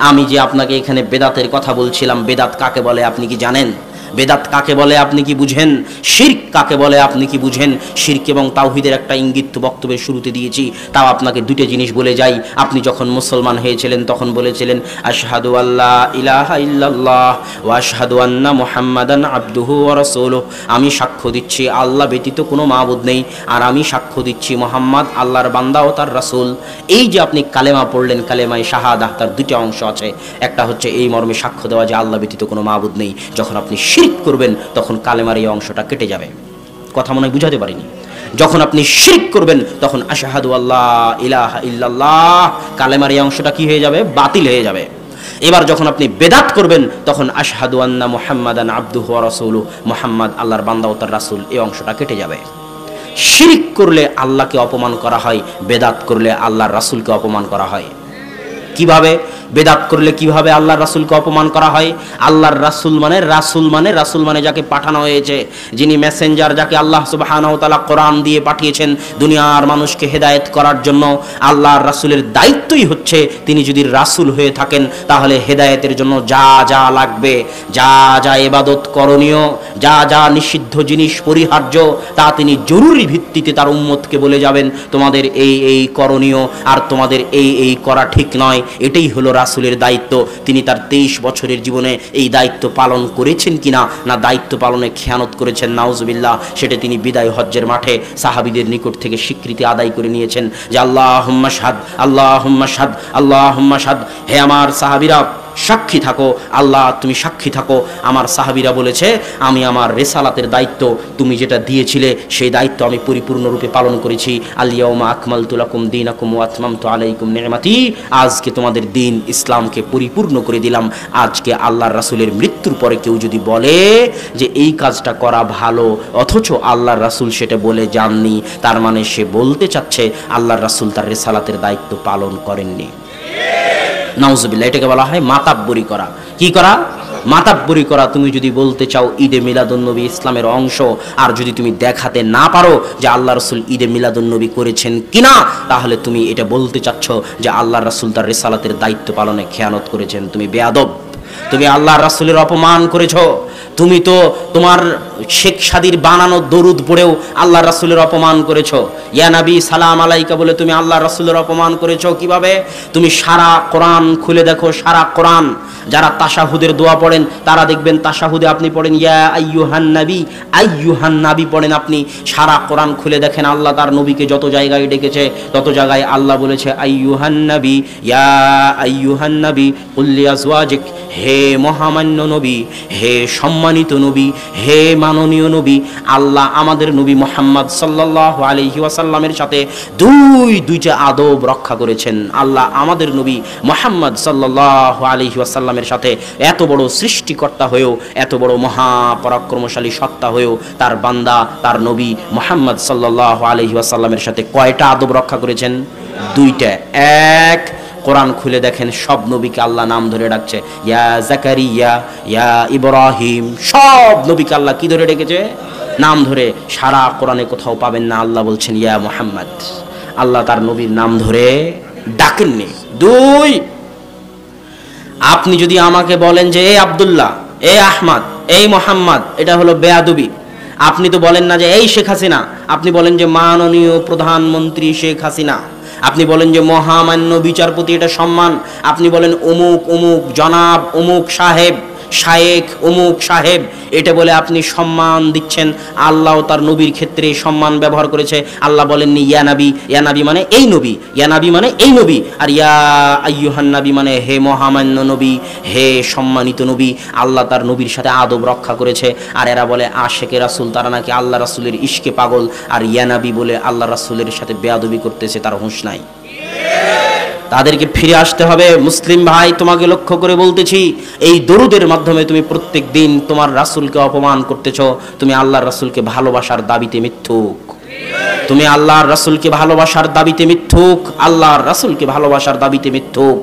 আমি যে আপনাকে এখানে বেদাতের কথা বলছিলাম, বেদাত কাকে বলে আপনি কি জানেন? বেদাত কাকে বলে আপনি কি বুঝেন? শিরক কাকে বলে আপনি কি বুঝেন? শিরক এবং তাওহীদের একটা ইঙ্গিত তো বক্তব্যের শুরুতে দিয়েছি, তাও আপনাকে দুটো জিনিস বলে যাই। আপনি যখন মুসলমান হয়েছিলেন তখন বলেছিলেন আশহাদু আল্লা ইলাহা ইল্লাল্লাহ ওয়া আশহাদু আন্না মুহাম্মাদান আবদুহু ওয়া রাসূলুহু। আমি সাক্ষ্য দিচ্ছি আল্লাহ ব্যতীত কোনো মাবুদ নেই, আর আমি সাক্ষ্য দিচ্ছি মুহাম্মদ আল্লাহর বান্দা ও তার রাসূল। এই যে আপনি কালেমা পড়লেন, কালেমায়ে শাহাদাহ, তার দুটো অংশ আছে। একটা হচ্ছে এই মর্মে সাক্ষ্য দেওয়া যে আল্লাহ ব্যতীত কোনো মাবুদ নেই। যখন আপনি শিরক করবেন তখন কালেমার এই অংশটা কেটে যাবে। কথা মনে হয় বুঝাতে পারিনি। যখন আপনি শিরক করবেন তখন আশহাদু আল্লা ইলাহা ইল্লাল্লাহ, কালেমার এই অংশটা কি হয়ে যাবে? বাতিল হয়ে যাবে। এবার যখন আপনি বেদাত করবেন তখন আশহাদু আন্না মুহাম্মাদান আবদুহু ওয়া রাসূলুহু, মুহাম্মদ আল্লাহর বান্দা ও তার রাসূল, এই অংশটা কেটে যাবে। শিরক করলে আল্লাহকে অপমান করা হয়, বেদাত করলে আল্লাহর রাসূলকে অপমান করা হয়। কিভাবে? বেদাত করলে কিভাবে আল্লাহর রাসূলকে অপমান করা হয়? আল্লাহর রাসূল মানে যাকে পাঠানো হয়েছে, যিনি মেসেঞ্জার, যাকে আল্লাহ সুবহানাহু ওয়া তাআলা কোরআন দিয়ে পাঠিয়েছেন দুনিয়ার মানুষকে হেদায়েত করার জন্য। আল্লাহর রাসূলের দায়িত্বই হচ্ছে তিনি যদি রাসূল হয়ে থাকেন তাহলে হেদায়েতের জন্য যা যা লাগবে, যা যা ইবাদত করণীয়, যা যা নিষিদ্ধ জিনিস পরিহার্য, তা তিনি জরুরি ভিত্তিতে তার উম্মতকে বলে যাবেন তোমাদের এই এই করণীয় আর তোমাদের এই এই করা ঠিক নয়। এটাই হলো রাসূলের দায়িত্ব। তিনি তার 23 বছরের জীবনে এই দায়িত্ব পালন করেছেন কিনা, না দায়িত্ব পালনে খেয়ানত করেছেন নাউজুবিল্লাহ, সেটা তিনি বিদায় হজ্জের মাঠে সাহাবীদের নিকট থেকে স্বীকৃতি আদায় করে নিয়েছেন যে আল্লাহুম্মা শাহাদ, আল্লাহুম্মা শাহাদ, আল্লাহুম্মা শাহাদ, হে আমার সাহাবীরা সাক্ষী থাকো, আল্লাহ তুমি সাক্ষী থাকো। আমার সাহাবীরা বলেছে আমি আমার রিসালাতের দায়িত্ব, তুমি যেটা দিয়েছিলে সেই দায়িত্ব আমি পরিপূর্ণরূপে পালন করেছি। আল ইয়াউমা আকমালতু লাকুম দীনাকুম ওয়া আতমামতু আলাইকুম নি'মাতি, আজকে তোমাদের দিন ইসলামকে পরিপূর্ণ করে দিলাম। আজকে আল্লাহর রাসূলের মৃত্যুর পরে কেউ যদি বলে যে এই কাজটা করা ভালো, অথচ আল্লাহর রাসূল সেটা বলে যাননি, তার মানে সে বলতে চাচ্ছে আল্লাহর রাসূল তার রিসালাতের দায়িত্ব পালন করেননি। নাউজুবিল্লাহ, এটাকে বলা হয় মাতাব্বরি করা। কি করা? মাতাব্বরি করা। তুমি যদি বলতে চাও ঈদে মিলাদুন্নবী ইসলামের অংশ, আর যদি তুমি দেখাতে না পারো যে আল্লাহ রাসূল ঈদে মিলাদুন্নবী করেছেন কিনা, তাহলে তুমি এটা বলতে চাচ্ছ যে আল্লাহ রাসূল তার রিসালাতের দায়িত্ব পালনে খেয়ানত করেছেন। তুমি বেয়াদব, তুমি আল্লাহর রাসূলের অপমান করেছো। তুমি তো তোমার শেখ সাদির বানানো দরুদ পড়েও আল্লাহর রাসূলের অপমান করেছো। ইয়া নবী সালাম আলাইকা বলে তুমি আল্লাহর রাসূলের অপমান করেছো। কিভাবে? তুমি সারা কোরআন খুলে দেখো, সারা কোরআন যারা তাশাহুদের দোয়া পড়েন তারা দেখবেন তাশাহুদে আপনি পড়েন ইয়া আইয়ুহান নাবী পড়েন আপনি। সারা কোরআন খুলে দেখেন আল্লাহ তার নবীকে যত জায়গায় ডেকেছে তত জায়গায় আল্লাহ বলেছে আইয়ুহান নবী, ইয়া আইয়ুহান নবী কুল লিআজওয়াজিক, হে মহামান্য নবী, হে সম্মানিত নবী, হে মাননীয় নবী। আল্লাহ আমাদের নবী মুহাম্মদ সাল্লাল্লাহু আলাইহি ওয়াসাল্লামের সাথে দুইটা আদব রক্ষা করেছেন। আল্লাহ আমাদের নবী মুহাম্মদ সাল্লাল্লাহু আলাইহি ওয়াসাল্লামের সাথে এত বড় সৃষ্টিকর্তা হয়েও, এত বড় মহাপরাক্রমশালী সত্তা হয়েও তার বান্দা, তার নবী মুহাম্মদ সাল্লাল্লাহু আলাইহি ওয়াসাল্লামের সাথে কয়টা আদব রক্ষা করেছেন? দুইটা। এক, কোরআন খুলে দেখেন সব নবীকে আল্লাহ নাম ধরে ডাকছে, ইয়া জাকারিয়া, ইয়া ইব্রাহিম, সব নবীকে আল্লাহ কি ধরে ডেকেছে? নাম ধরে। সারা কোরআনে কোথাও পাবেন না আল্লাহ বলছেন ইয়া মুহাম্মদ। আল্লাহ তার নবীর নাম ধরে ডাকেননি। দুই, আপনি যদি আমাকে বলেন যে এই আব্দুল্লাহ, এই আহমদ, এই মোহাম্মদ, এটা হলো বেয়াদবি। আপনি তো বলেন না যে এই শেখ হাসিনা, আপনি বলেন যে মাননীয় প্রধানমন্ত্রী শেখ হাসিনা। আপনি বলেন যে মহামান্য বিচারপতি, এটা সম্মান। আপনি বলেন অমুক অমুক জনাব, অমুক সাহেব, শায়েখ, অমুক সাহেব, এটা বলে আপনি সম্মান দিচ্ছেন। আল্লাহ তার নবীর ক্ষেত্রে সম্মান ব্যবহার করেছে। আল্লাহ বলেননি ইয়া নবী, ইয়া নবী মানে এই নবী, ইয়া নবী মানে এই নবী, আর ইয়া আইয়ুহান নবী মানে হে মহামান্য নবী, হে সম্মানিত নবী। আল্লাহ তার নবীর সাথে আদব রক্ষা করেছে। আর এরা বলে আশেকে রাসূল, তারা নাকি আল্লাহ রাসূলের ইশকে পাগল, আর ইয়া নবী বলে আল্লাহ রাসূলের সাথে বেয়াদবি করতেছে, তার হুঁশ নাই। তাদেরকে ফিরে আসতে হবে। মুসলিম ভাই, তোমাকে লক্ষ্য করে বলতেছি, এই দরুদের মাধ্যমে তুমি প্রত্যেক দিন তোমার রাসূলকে অপমান করতেছো। তুমি আল্লাহর রাসূলকে ভালোবাসার দাবিতে মিথ্যুক। তুমি আল্লাহর রাসূলকে ভালোবাসার দাবিতে মিথ্যুক, আল্লাহর রাসূলকে ভালোবাসার দাবিতে মিথ্যুক।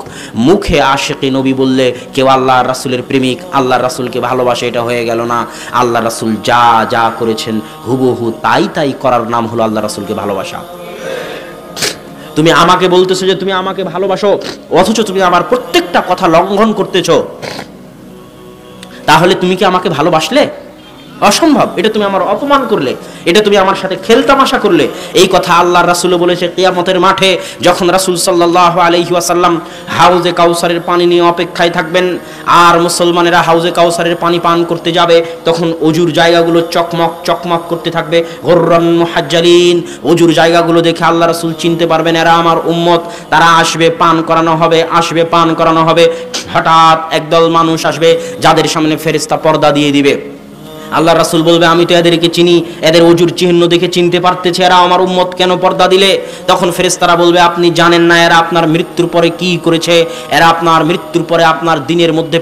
মুখে আশিকি নবী বললে কেউ আল্লাহর রাসূলের প্রেমিক, আল্লাহর রাসূলকে ভালোবাসে, এটা হয়ে গেল না। আল্লাহর রাসূল যা যা করেছেন হুবহু তাই তাই করার নাম হলো আল্লাহর রাসূলকে ভালোবাসা। তুমি আমাকে বলতেছো যে তুমি আমাকে ভালোবাসো, অথচ তুমি আমার প্রত্যেকটা কথা লঙ্ঘন করতেছো, তাহলে তুমি কি আমাকে ভালোবাসলে? অসম্ভব। এটা তুমি আমার অপমান করলে, এটা তুমি আমার সাথে খেলতামাশা করলে। এই কথা আল্লাহর রাসূল বলেছে কিয়ামতের মাঠে যখন রাসূল সাল্লাল্লাহু আলাইহি ওয়াসাল্লাম হাউজে কাউসারের পানি নিয়ে অপেক্ষায় থাকবেন আর মুসলমানেরা হাউজে কাউসারের পানি পান করতে যাবে, তখন অজুর জায়গাগুলো চকমক চকমক করতে থাকবে, গুররান মুহাজ্জালিন। অজুর জায়গাগুলো দেখে আল্লাহ রাসূল চিনতে পারবেন এরা আমার উম্মত, তারা আসবে, পান করানো হবে, আসবে, পান করানো হবে। হঠাৎ একদল মানুষ আসবে যাদের সামনে ফেরেশতা পর্দা দিয়ে দিবে। আল্লাহ রাসূল বলবে আমি তো এদেরকে চিনি, এদের ওজুর চিহ্ন দেখে চিনতে পারতেছি এরা আমার উম্মত, কেন পর্দা দিলে? তখন ফেরেশতারা বলবে আপনি জানেন না এরা আপনার মৃত্যুর পরে কি করেছে? এরা আপনার মৃত্যুর পরে আপনার দিনের মধ্যে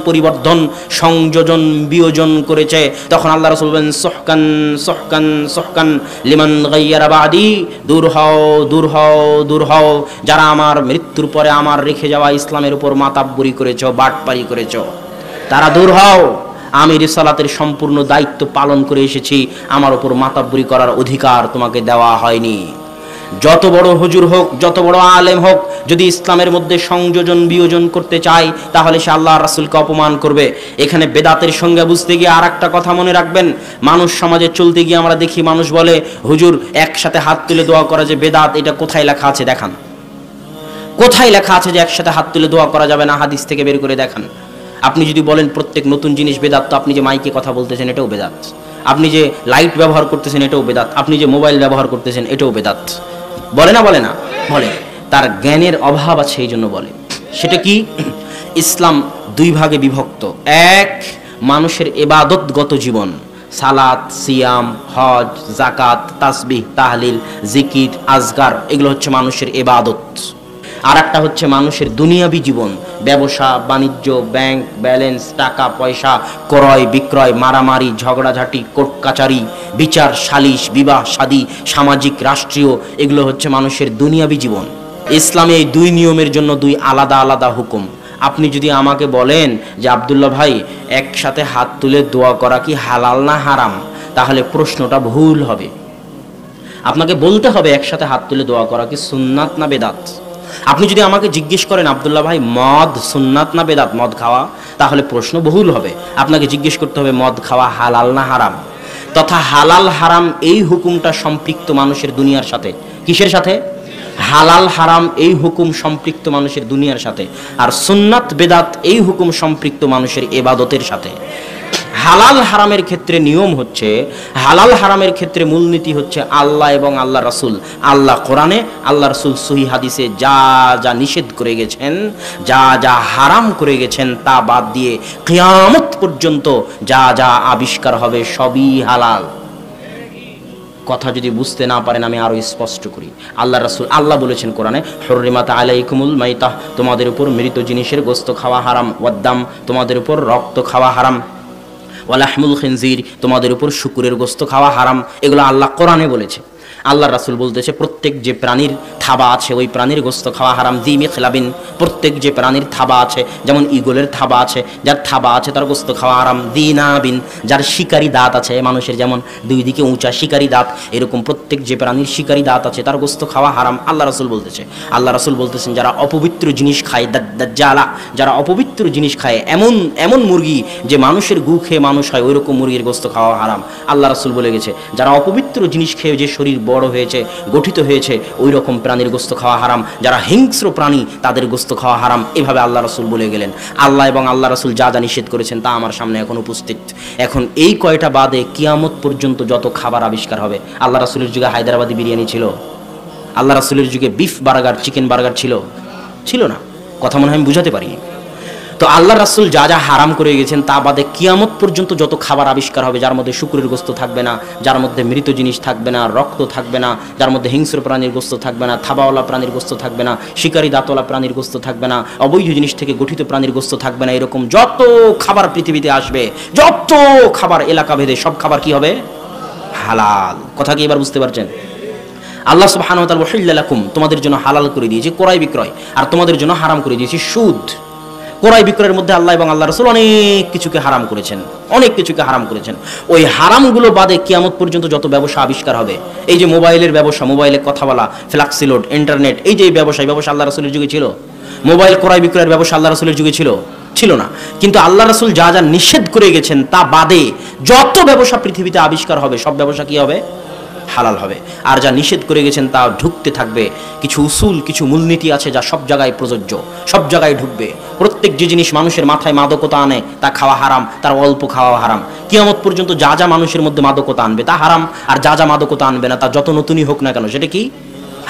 পরিবর্তন সংযোজন বিয়োজন করেছে। তখন আল্লাহ রাসূল বলেন সুহকান সুহকান সুহকান লিমান গায়্যারা বাদি, দূর হও দূর হও দূর হও, যারা আমার মৃত্যুর পরে আমার রেখে যাওয়া ইসলামের উপর মাতাব্বরি করেছো, বাটপারি করেছো, তারা দূর হও। আমি রিসালাতের সম্পূর্ণ দায়িত্ব পালন করে এসেছি, আমার উপর মাতাব্বরি করার অধিকার তোমাকে দেওয়া হয়নি। যত বড় হুজুর হোক, যত বড় আলেম হোক, যদি ইসলামের মধ্যে সংযোজন বিয়োজন করতে চায় তাহলে সে আল্লাহর রাসূলকে অপমান করবে। এখানে বেদাতের সংজ্ঞা বুঝতে গিয়ে আর একটা কথা মনে রাখবেন, মানুষ সমাজে চলতে গিয়ে আমরা দেখি মানুষ বলে হুজুর একসাথে হাত তুলে দোয়া করা যে বেদাত, এটা কোথায় লেখা আছে দেখান। কোথায় লেখা আছে যে একসাথে হাত তুলে দোয়া করা যাবে না? হাদিস থেকে বের করে দেখান। আপনি যদি বলেন প্রত্যেক নতুন জিনিস বেদাত, তো আপনি যে মাইকে কথা বলতেছেন এটাও বেদাত, আপনি যে লাইট ব্যবহার করতেছেন এটাও বেদাত, আপনি যে মোবাইল ব্যবহার করতেছেন এটাও বেদাত। বলে না বলে না? বলে। তার জ্ঞানের অভাব আছে এই জন্য বলে। সেটা কি? ইসলাম দুই ভাগে বিভক্ত। এক, মানুষের ইবাদতগত জীবন, সালাত, সিয়াম, হজ, যাকাত, তাসবিহ, তাহলিল, জিকির, আজগার, এগুলো হচ্ছে মানুষের ইবাদত। আর একটা হচ্ছে মানুষের দুনিয়াবি জীবন, ব্যবসা বাণিজ্য, ব্যাংক ব্যালেন্স, টাকা পয়সা, ক্রয় বিক্রয়, মারামারি, ঝগড়াঝাটি, কোর্ট কাচারি, বিচার সালিশ, বিবাহ শাদী, সামাজিক রাষ্ট্রীয়, এগুলো হচ্ছে মানুষের দুনিয়াবি জীবন। ইসলামে এই দুই নিয়মের জন্য দুই আলাদা আলাদা হুকুম। আপনি যদি আমাকে বলেন যে আব্দুল্লাহ ভাই একসাথে হাত তুলে দোয়া করা কি হালাল না হারাম, তাহলে প্রশ্নটা ভুল হবে। আপনাকে বলতে হবে একসাথে হাত তুলে দোয়া করা কি সুন্নাত না বেদাত। আপনি যদি আমাকে জিজ্ঞেস করেন আব্দুল্লাহ ভাই মদ সুন্নাত না বেদাত, মদ খাওয়া, তাহলে প্রশ্ন বহুল হবে। আপনাকে জিজ্ঞেস করতে হবে মদ খাওয়া হালাল না হারাম। তথা হালাল হারাম এই হুকুমটা সম্পৃক্ত মানুষের দুনিয়ার সাথে। কিসের সাথে? হালাল হারাম এই হুকুম সম্পৃক্ত মানুষের দুনিয়ার সাথে, আর সুন্নাত বেদাত এই হুকুম সম্পৃক্ত মানুষের ইবাদতের সাথে। হালাল হারামের ক্ষেত্রে নিয়ম হচ্ছে, হালাল হারামের ক্ষেত্রে মূলনীতি হচ্ছে আল্লাহ এবং আল্লাহ রাসূল। আল্লাহ কোরআনে, আল্লাহ রাসূল সহিহ হাদিসে যা যা নিষেধ করে গেছেন, যা যা হারাম করে গেছেন, তা বাদ দিয়ে কিয়ামত পর্যন্ত যা যা আবিষ্কার হবে সবই হালাল। কথা যদি বুঝতে না পারেন আমি আরো স্পষ্ট করি। আল্লাহ রাসূল, আল্লাহ বলেছেন কোরআনে হুররিমাত আলাইকুমুল মাইতাহ, তোমাদের উপর মৃত জিনিসের গোশত খাওয়া হারাম, ওয়াদ্দাম, তোমাদের উপর রক্ত খাওয়া হারাম, ওয়ালাহমুল খিনজির, তোমাদের উপর শুকুরের গোশত খাওয়া হারাম। এগুলো আল্লাহ কোরআনে বলেছে। আল্লাহ রাসূল বলতেছে প্রত্যেক যে প্রাণীর থাবা আছে ওই প্রাণীর গোশত খাওয়া হারাম। জি মিখলাবিন, প্রত্যেক যে প্রাণীর থাবা আছে, যেমন ঈগলের থাবা আছে, যার থাবা আছে তার গোশত খাওয়া হারাম। দিনাবিন, যার শিকারি দাঁত আছে, মানুষের যেমন দুই দিকে উঁচা শিকারি দাঁত, এরকম প্রত্যেক যে প্রাণীর শিকারি দাঁত আছে তার গোশত খাওয়া হারাম। আল্লাহ রাসূল বলতেছে, আল্লাহ রাসূল বলতেছেন যারা অপবিত্র জিনিস খায়, দাজ্জালা, যারা অপবিত্র জিনিস খায়, এমন এমন মুরগি যে মানুষের গু খেয়ে মানুষ হয়, ওই রকম মুরগির গোশত খাওয়া হারাম। আল্লাহ রাসূল বলে গেছে যারা অপবিত্র জিনিস খেয়ে যে শরীর বড় হয়েছে, গঠিত হয়েছে, ওই রকম প্রাণীর গোশত খাওয়া হারাম। যারা হিংস্র প্রাণী তাদের গোশত খাওয়া হারাম। এভাবে আল্লাহ রাসূল বলে গেলেন। আল্লাহ এবং আল্লাহ রাসূল যা যা নিষেধ করেছেন তা আমার সামনে এখন উপস্থিত। এখন এই কয়টা বাদে কিয়ামত পর্যন্ত যত খাবার আবিষ্কার হবে, আল্লাহ রাসূলের যুগে হায়দ্রাবাদি বিরিয়ানি ছিল? আল্লাহ রাসূলের যুগে বিফ বার্গার, চিকেন বার্গার ছিল? ছিল না। কথা মনে হয় আমি বুঝাতে পারি। তো আল্লাহ রাসূল যা যা হারাম করে গেছেন তা বাদে কিয়ামত পর্যন্ত যত খাবার আবিষ্কার হবে, যার মধ্যে শুকরের গোশত থাকবে না, যার মধ্যে মৃত জিনিস থাকবে না, রক্ত থাকবে না, যার মধ্যে হিংস্র প্রাণীর গোশত থাকবে না, থাবাওয়ালা প্রাণীর গোশত থাকবে না, শিকারী দাঁতওয়ালা প্রাণীর গোশত থাকবে না, অবৈধ জিনিস থেকে গঠিত প্রাণীর গোশত থাকবে না, এরকম যত খাবার পৃথিবীতে আসবে, যত খাবার এলাকা ভেদে, সব খাবার কি হবে? হালাল। কথা কি এবার বুঝতে পারছেন? আল্লাহ সুবহানাহু ওয়া তাআলা ওয়াহিল্লা লাকুম, তোমাদের জন্য হালাল করে দিয়েছি ক্রয় বিক্রয়, আর তোমাদের জন্য হারাম করে দিয়েছি সুদ। ক্রয় বিক্রয়ের মধ্যে আল্লাহ এবং আল্লাহ রাসূল অনেক কিছুকে হারাম করেছেন, অনেক কিছুকে হারাম করেছেন। ওই হারামগুলো বাদে কিয়ামত পর্যন্ত যত ব্যবসা আবিষ্কার হবে, এই যে মোবাইলের ব্যবসা, মোবাইলে কথা বলা, ফ্ল্যাক্সি লোড, ইন্টারনেট, এই যে ব্যবসা আল্লাহ রাসূলের যুগে ছিল? মোবাইল ক্রয় বিক্রয়ের ব্যবসা আল্লাহ রাসূলের যুগে ছিল না। কিন্তু আল্লাহ রাসূল যা যা নিষেধ করে গেছেন তা বাদে যত ব্যবসা পৃথিবীতে আবিষ্কার হবে সব ব্যবসা কি হবে? হালাল হবে। আর যা নিষেধ করে গেছেন তা ঢুকতে থাকবে। কিছু উসুল, কিছু মূলনীতি আছে যা সব জায়গায় প্রযোজ্য, সব জায়গায় ঢুকবে। প্রত্যেক যে জিনিস মানুষের মাথায় মাদকতা আনে তা খাওয়া হারাম, তার অল্প খাওয়া হারাম। কিয়ামত পর্যন্ত যা যা মানুষের মধ্যে মাদকতা আনবে তা হারাম, আর যা যা মাদকতা আনবে না তা যত নতুনই হোক না কেন সেটা কি?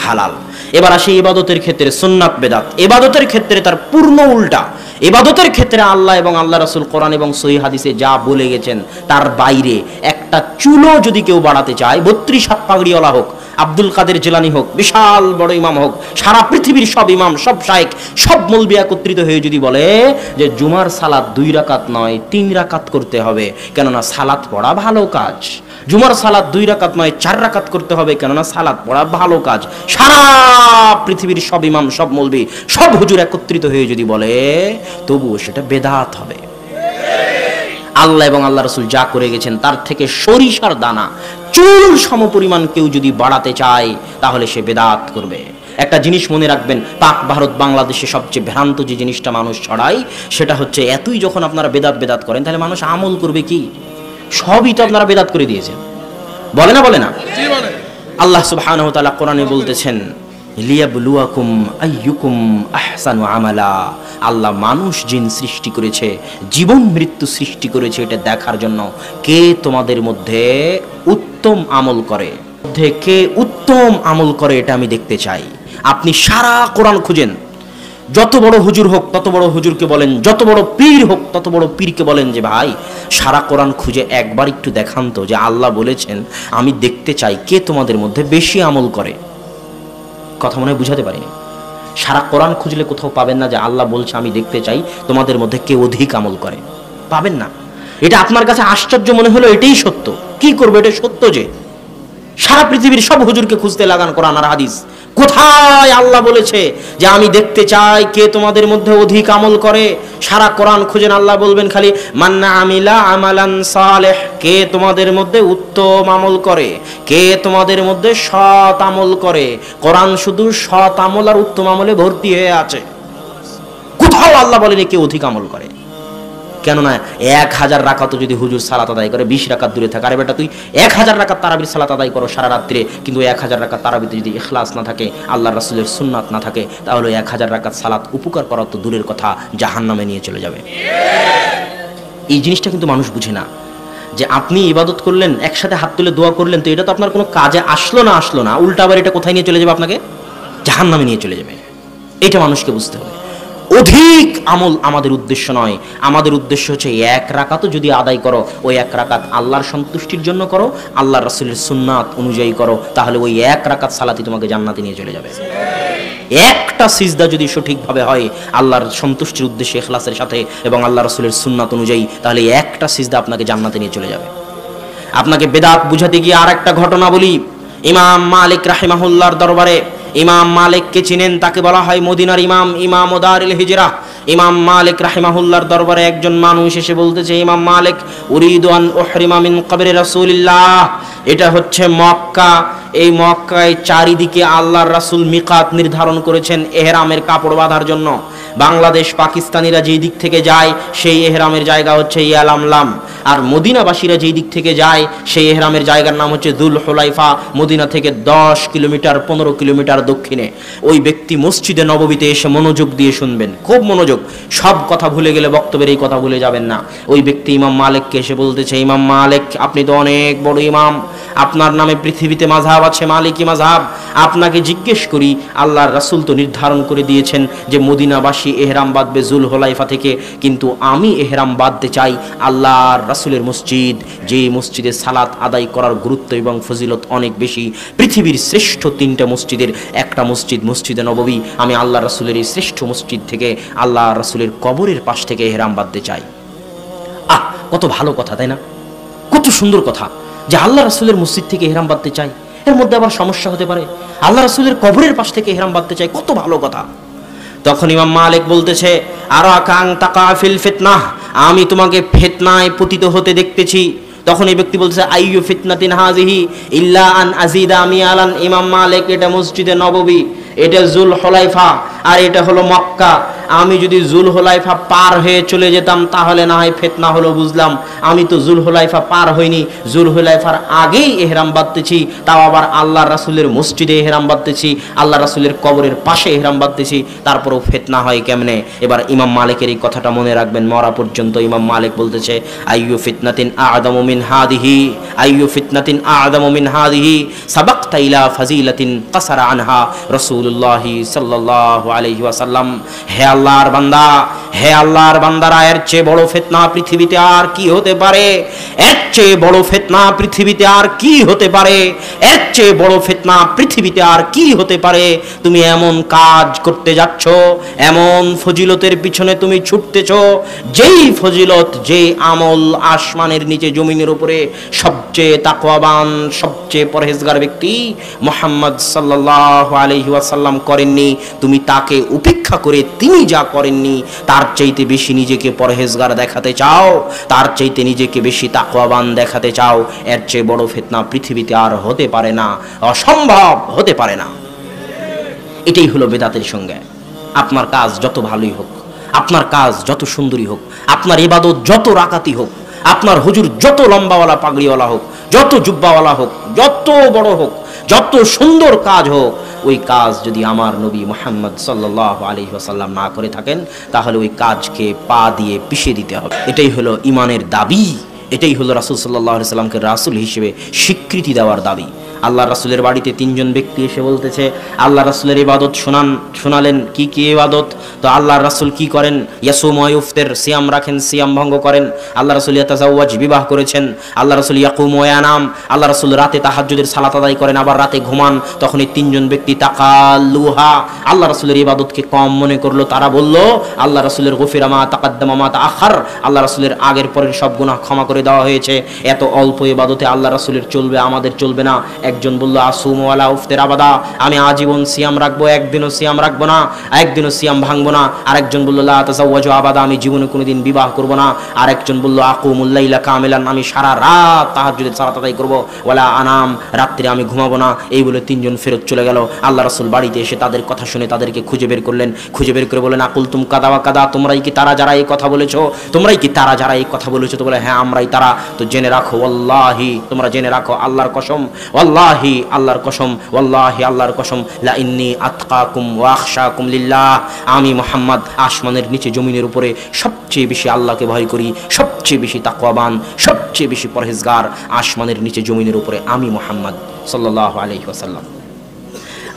হালাল। এবার আসি ইবাদতের ক্ষেত্রে সুন্নাত বেদাত। ইবাদতের ক্ষেত্রে তার পূর্ণ উল্টা। ইবাদতের ক্ষেত্রে আল্লাহ এবং আল্লাহ রাসূল কোরআন এবং সহিহ হাদিসে যা বলে গেছেন তার বাইরে একটা চুলো যদি কেউ বাড়াতে চায়, 32 হাত পাগড়িওয়ালা হোক, আব্দুল কাদের জিলানী হোক, বিশাল বড় ইমাম হোক, সারা পৃথিবীর সব ইমাম, সব শায়েখ, সব মৌলবি একত্রিত হয়ে যদি বলে যে জুমার সালাত 2 রাকাত নয় 3 রাকাত করতে হবে, কেননা সালাত পড়া ভালো কাজ। জুমার সালাত 2 রাকাত নয় 4 রাকাত করতে হবে, কেননা সালাত পড়া ভালো কাজ। সারা পৃথিবীর সব ইমাম, সব মৌলবি, সব হুজুর একত্রিত হয়ে যদি বলে, তবুও সেটা বেদাত হবে। আল্লাহ এবং আল্লাহ রাসূল যা করে গেছেন তার থেকে সরিষার দানা চুল সমপরিমাণ কেউ যদি বাড়াতে চায় তাহলে সে বেদাত করবে। একটা জিনিস মনে রাখবেন, পাক ভারত বাংলাদেশে সবচেয়ে ভ্রান্ত যে জিনিসটা মানুষ ছড়ায় সেটা হচ্ছে, এতই যখন আপনারা বেদাত করেন তাহলে মানুষ আমল করবে কি? সবই তো আপনারা বেদাত করে দিয়েছেন। বলে না? আল্লাহ সুবহানাহু ওয়া তাআলা কোরআনে বলতেছেন, লিয়াবলুয়াকুম আইয়ুকুম আহসানু আমালা। আল্লাহ মানুষ জিন সৃষ্টি করেছে, জীবন মৃত্যু সৃষ্টি করেছে এটা দেখার জন্য কে তোমাদের মধ্যে উত্তম আমল করে, এটা আমি দেখতে চাই। আপনি সারা কোরআন খুঁজেন, যত বড় হুজুর হোক তত বড় হুজুরকে বলেন, যত বড় পীর হোক তত বড় পীরকে বলেন যে ভাই সারা কোরআন খুঁজে একবার একটু দেখান তো যে আল্লাহ বলেছেন আমি দেখতে চাই কে তোমাদের মধ্যে বেশি আমল করে। কথা মনে হয় বুঝাতে পারিনি। সারা কোরআন খুঁজলে কোথাও পাবেন না যে আল্লাহ বলছে আমি দেখতে চাই তোমাদের মধ্যে কে অধিক আমল করে, পাবেন না। এটা আপনার কাছে আশ্চর্য মনে হলো, এটাই সত্য। কি করবে? এটা সত্য যে সারা পৃথিবীর সব হুজুরকে খুঁজতে লাগান কোরআন আর হাদিস, কোথায় আল্লাহ বলেছে যে আমি দেখতে চাই কে তোমাদের মধ্যে অধিক আমল করে। সারা কোরআন খুঁজেন, আল্লাহ বলবেন খালি মান্না আমিলা আমালান সালেহ, কে তোমাদের মধ্যে উত্তম আমল করে, কে তোমাদের মধ্যে সৎ আমল করে। কোরআন শুধু সৎ আমল আর উত্তম আমলে ভর্তি হয়ে আছে, কোথাও আল্লাহ বলেনি কে অধিক আমল করে। কেননা 1000 রাকাতও যদি হুজুর সালাত আদায় করে 20 রাকাত দূরে থাকে, আরে বেটা তুই 1000 রাকাত তারাবির সালাত আদায় করো সারা রাত্রে, কিন্তু 1000 রাকাত তারাবিতে যদি ইখলাস না থাকে, আল্লাহর রাসূলের সুন্নাত না থাকে, তাহলে 1000 রাকাত সালাত উপকার করা তো দূরের কথা, জাহান্নামে নিয়ে চলে যাবে। এই জিনিসটা কিন্তু মানুষ বুঝে না, যে আপনি ইবাদত করলেন, একসাথে হাত তুলে দোয়া করলেন, তো এটা তো আপনার কোনো কাজে আসলো না, উল্টা আবার এটা কোথায় নিয়ে চলে যাবে? আপনাকে জাহান্নামে নিয়ে চলে যাবে। এটা মানুষকে বুঝতে হবে। অধিক আমল আমাদের উদ্দেশ্য নয়, আমাদের উদ্দেশ্য হচ্ছে 1 রাকাতও যদি আদায় করো, ওই 1 রাকাত আল্লাহর সন্তুষ্টির জন্য করো, আল্লাহর রাসূলের সুন্নাত অনুযায়ী করো, তাহলে ওই 1 রাকাত সালাতই তোমাকে জান্নাতে নিয়ে চলে যাবে। একটা সিজদা যদি সঠিকভাবে হয় আল্লাহর সন্তুষ্টির উদ্দেশ্যে ইখলাসের সাথে এবং আল্লাহ রাসূলের সুন্নাত অনুযায়ী, তাহলে একটা সিজদা আপনাকে জান্নাতে নিয়ে চলে যাবে। আপনাকে বেদাত বুঝাতে গিয়ে আর একটা ঘটনা বলি। ইমাম মালিক রাহিমাহুল্লাহর দরবারে, ইমাম মালিককে চিনেন, তাকে বলা হয় মদিনার ইমাম, ইমাম দারিল হিজরা। ইমাম মালিক রাহিমাহুল্লাহর দরবারে একজন মানুষ এসে বলতেছে, ইমাম মালিক উরিদু আন উহরিমা মিন কবরি রাসূলিল্লাহ। এটা হচ্ছে মক্কা, এই মক্কায় চারিদিকে আল্লাহর রাসূল মিকাত নির্ধারণ করেছেন ইহরামের কাপড় বাঁধার জন্য। বাংলাদেশ পাকিস্তানিরা যেই দিক থেকে যায় সেই ইহরামের জায়গা হচ্ছে ইয়ালামলাম, আর মদিনাবাসীরা যেই দিক থেকে যায় সেই ইহরামের জায়গার নাম হচ্ছে যুল হুলাইফা। মদিনা থেকে 10 কিলোমিটার 15 কিলোমিটার দক্ষিণে। ওই ব্যক্তি মসজিদে নববীতে এসে মনোযোগ দিয়ে শুনবেন, খুব মনোযোগ, সব কথা ভুলে গেলে বক্তব্যের এই কথা ভুলে যাবেন না। ওই ব্যক্তি ইমাম মালিককে এসে বলতেছে, ইমাম মালিক আপনি তো অনেক বড় ইমাম, আপনার নামে পৃথিবীতে মাযহাব আছে মালিকি মাযহাব। আপনাকে জিজ্ঞেস করি, আল্লাহর রাসূল তো নির্ধারণ করে দিয়েছেন যে মদিনাবাসী ইহরাম বাঁধবে যুল হুলাইফা থেকে, কিন্তু আমি ইহরাম বাঁধতে চাই আল্লাহর রাসূলের মসজিদ, যে মসজিদে সালাত আদায় করার গুরুত্ব এবং ফজিলত অনেক বেশি। পৃথিবীর শ্রেষ্ঠ 3টা মসজিদের একটা মসজিদ মসজিদে নববী, আমি আল্লাহর রাসূলের এই শ্রেষ্ঠ মসজিদ থেকে আল্লাহর রাসূলের কবরের পাশ থেকে ইহরাম বাঁধতে চাই। কত ভালো কথা, তাই না? কত সুন্দর কথা যে আল্লাহ রাসূলের মসজিদ থেকে ইহরাম বাঁধতে চাই। এর মধ্যে আবার সমস্যা হতে পারে, আল্লাহ রাসূলের কবরের পাশ থেকে ইহরাম বাঁধতে চাই, কত ভালো কথা। তখন ইমাম মালিক বলতেছে, আরাকাং তাকাফিল ফিতনাহ, আমি তোমাকে ফিতনায় পতিত হতে দেখতেছি। তখন এই ব্যক্তি বলতেছে, আইয়ু ফিতনাতিন হাযিহি ইল্লা আন আজিদা মিয়ালান। ইমাম মালিক, এটা মসজিদে নববী, এটা জুল হুলাইফা, আর এটা হলো মক্কা। আমি যদি জুল হুলাইফা পার হয়ে চলে যেতাম তাহলে না হয় ফিতনা হলো বুঝলাম। আমি তো জুল হুলাইফা পার হইনি, জুল হুলাইফার আগেই ইহরাম বাঁধতেছি, তাও আবার আল্লাহ রাসূলের মসজিদে ইহরাম বাঁধতেছি, আল্লাহ রাসূলের কবরের পাশে ইহরাম বাঁধতেছি, তারপরেও ফিতনা হয় কেমনে? এবার ইমাম মালিকের এই কথাটা মনে রাখবেন মরা পর্যন্ত। ইমাম মালিক বলতেছে, আইয়ু ফিতনাতিন আ'যামু মিন হাদিহি, আইয়ু ফিতনাতিন আ'যামু মিন হাদিহি সাবাকতা ইলা ফাজিলাতিন কাসারা আনহা রাসূলুল্লাহ সাল্লাল্লাহু আলাইহি ওয়াসাল্লাম। হে আল্লাহর বান্দা, হে আল্লাহর বান্দারা, এর চেয়ে বড় ফিতনা পৃথিবীতে আর কি হতে পারে? এর চেয়ে বড় ফিতনা পৃথিবীতে আর কি হতে পারে? এর চেয়ে বড় ফিতনা পৃথিবীতে আর কি হতে পারে? তুমি এমন কাজ করতে যাচ্ছ, এমন ফজিলতের পিছনে তুমি ছুটতেছ, যেই ফজিলত, যে আমল আসমানের নিচে জমিনের উপরে সবচেয়ে তাকওয়াবান, সবচেয়ে পরহেজগার ব্যক্তি মুহাম্মদ সাল্লাল্লাহু আলাইহি ওয়াসাল্লাম করেননি, তুমি তাকে উপেক্ষা করে তিনি যা করেননি তার চাইতে বেশি নিজেকে পরহেজগার দেখাতে চাও, তার চাইতে নিজেকে বেশি তাকওয়াবান দেখাতে চাও, এর চেয়ে বড় ফিতনা পৃথিবীতে আর হতে পারে না, অসম্ভব, হতে পারে না। এটাই হলো বেদাতের সঙ্গে। আপনার কাজ যত ভালোই হোক, আপনার কাজ যত সুন্দরী হোক, আপনার ইবাদত যত রাকাতি হোক, আপনার হুজুর যত লম্বাওয়ালা পাগড়িওয়ালা হোক, যত জুব্বাওয়ালা হোক, যত বড় হোক, যত সুন্দর কাজ হোক, ওই কাজ যদি আমার নবী মুহাম্মদ সাল্লাল্লাহু আলাইহি ওয়াসাল্লাম না করে থাকেন তাহলে ওই কাজকে পা দিয়ে পিষে দিতে হবে। এটাই হলো ঈমানের দাবি, এটাই হলো রাসূল সাল্লাল্লাহু আলাইহি ওয়াসাল্লামকে রাসূল হিসেবে স্বীকৃতি দেওয়ার দাবি। আল্লাহ রাসূলের বাড়িতে তিনজন ব্যক্তি এসে বলতেছে, আল্লাহ রাসূলের ইবাদত শোনালেন। কি কি ইবাদত? তো আল্লাহ রাসূল কি করেন? ইয়াসুম ওয়া ইফতার, সিয়াম রাখেন, সিয়াম ভঙ্গ করেন। আল্লাহ রাসূল ইয়াতাজাওয়াজ, বিবাহ করেছেন। আল্লাহ রাসূল ইয়াকুম ওয়া ইয়ানাম, আল্লাহ রাসূল রাতে তাহাজ্জুদের সালাত আদায় করেন, আবার রাতে ঘুমান। তখন এই তিনজন ব্যক্তি তাকাল্লুহা, আল্লাহ রাসূলের ইবাদতকে কম মনে করলো। তারা বলল, আল্লাহ রাসূলের গুফিরা মা তাকাদ্দামা মা তাআখার, আল্লাহ রাসূলের আগের পরের সব গুনাহ ক্ষমা করে দেওয়া হয়েছে। এত অল্প ইবাদতে আল্লাহ রাসূলের চলবে, আমাদের চলবে না। একজন বলল, আসুম ওয়ালা উফতির আবাদা, আমি আজীবন সিয়াম রাখবো, একদিনও সিয়াম রাখবো না, একদিনও সিয়াম ভাঙবো না। আরেকজন বলল, লা তাজাওয়াজু আবাদা, আমি জীবনে কোনোদিন বিবাহ করব না। আরেকজন বলল, আকুমুল লাইলা কামিলান, আমি সারা রাত তাহাজ্জুদের সালাত আদায় করব। ওয়ালা আনাম, রাত্রে আমি ঘুমাবো না। এই বলে তিনজন ফেরত চলে গেল। আল্লাহ রাসূল বাড়িতে এসে তাদের কথা শুনে তাদেরকে খুঁজে বের করলেন। খুঁজে বের করে বলেন, আকুল তুম কাদা ওয়া কাদা, তোমরাই কি তারা যারা এই কথা বলেছো? তোমরাই কি তারা যারা এই কথা বলেছো? তো বলে, হ্যাঁ আমরাই তারা। তো জেনে রাখো, ওয়াল্লাহি, তোমরা জেনে রাখো, আল্লাহর কসম, ওয়াল্লাহি, আল্লাহর কসম, ওয়াল্লাহি, আল্লাহর কসম, লা ইন্নী আতকাকুম ওয়া আখশাকুম লিল্লাহ, আমি মুহাম্মদ আসমানের নিচে জমিনের উপরে সবচেয়ে বেশি আল্লাহকে ভয় করি, সবচেয়ে বেশি তাকওয়াবান, সবচেয়ে বেশি পরহেজগার আসমানের নিচে জমিনের উপরে আমি মুহাম্মদ সাল্লাল্লাহু আলাইহি ওয়াসাল্লাম।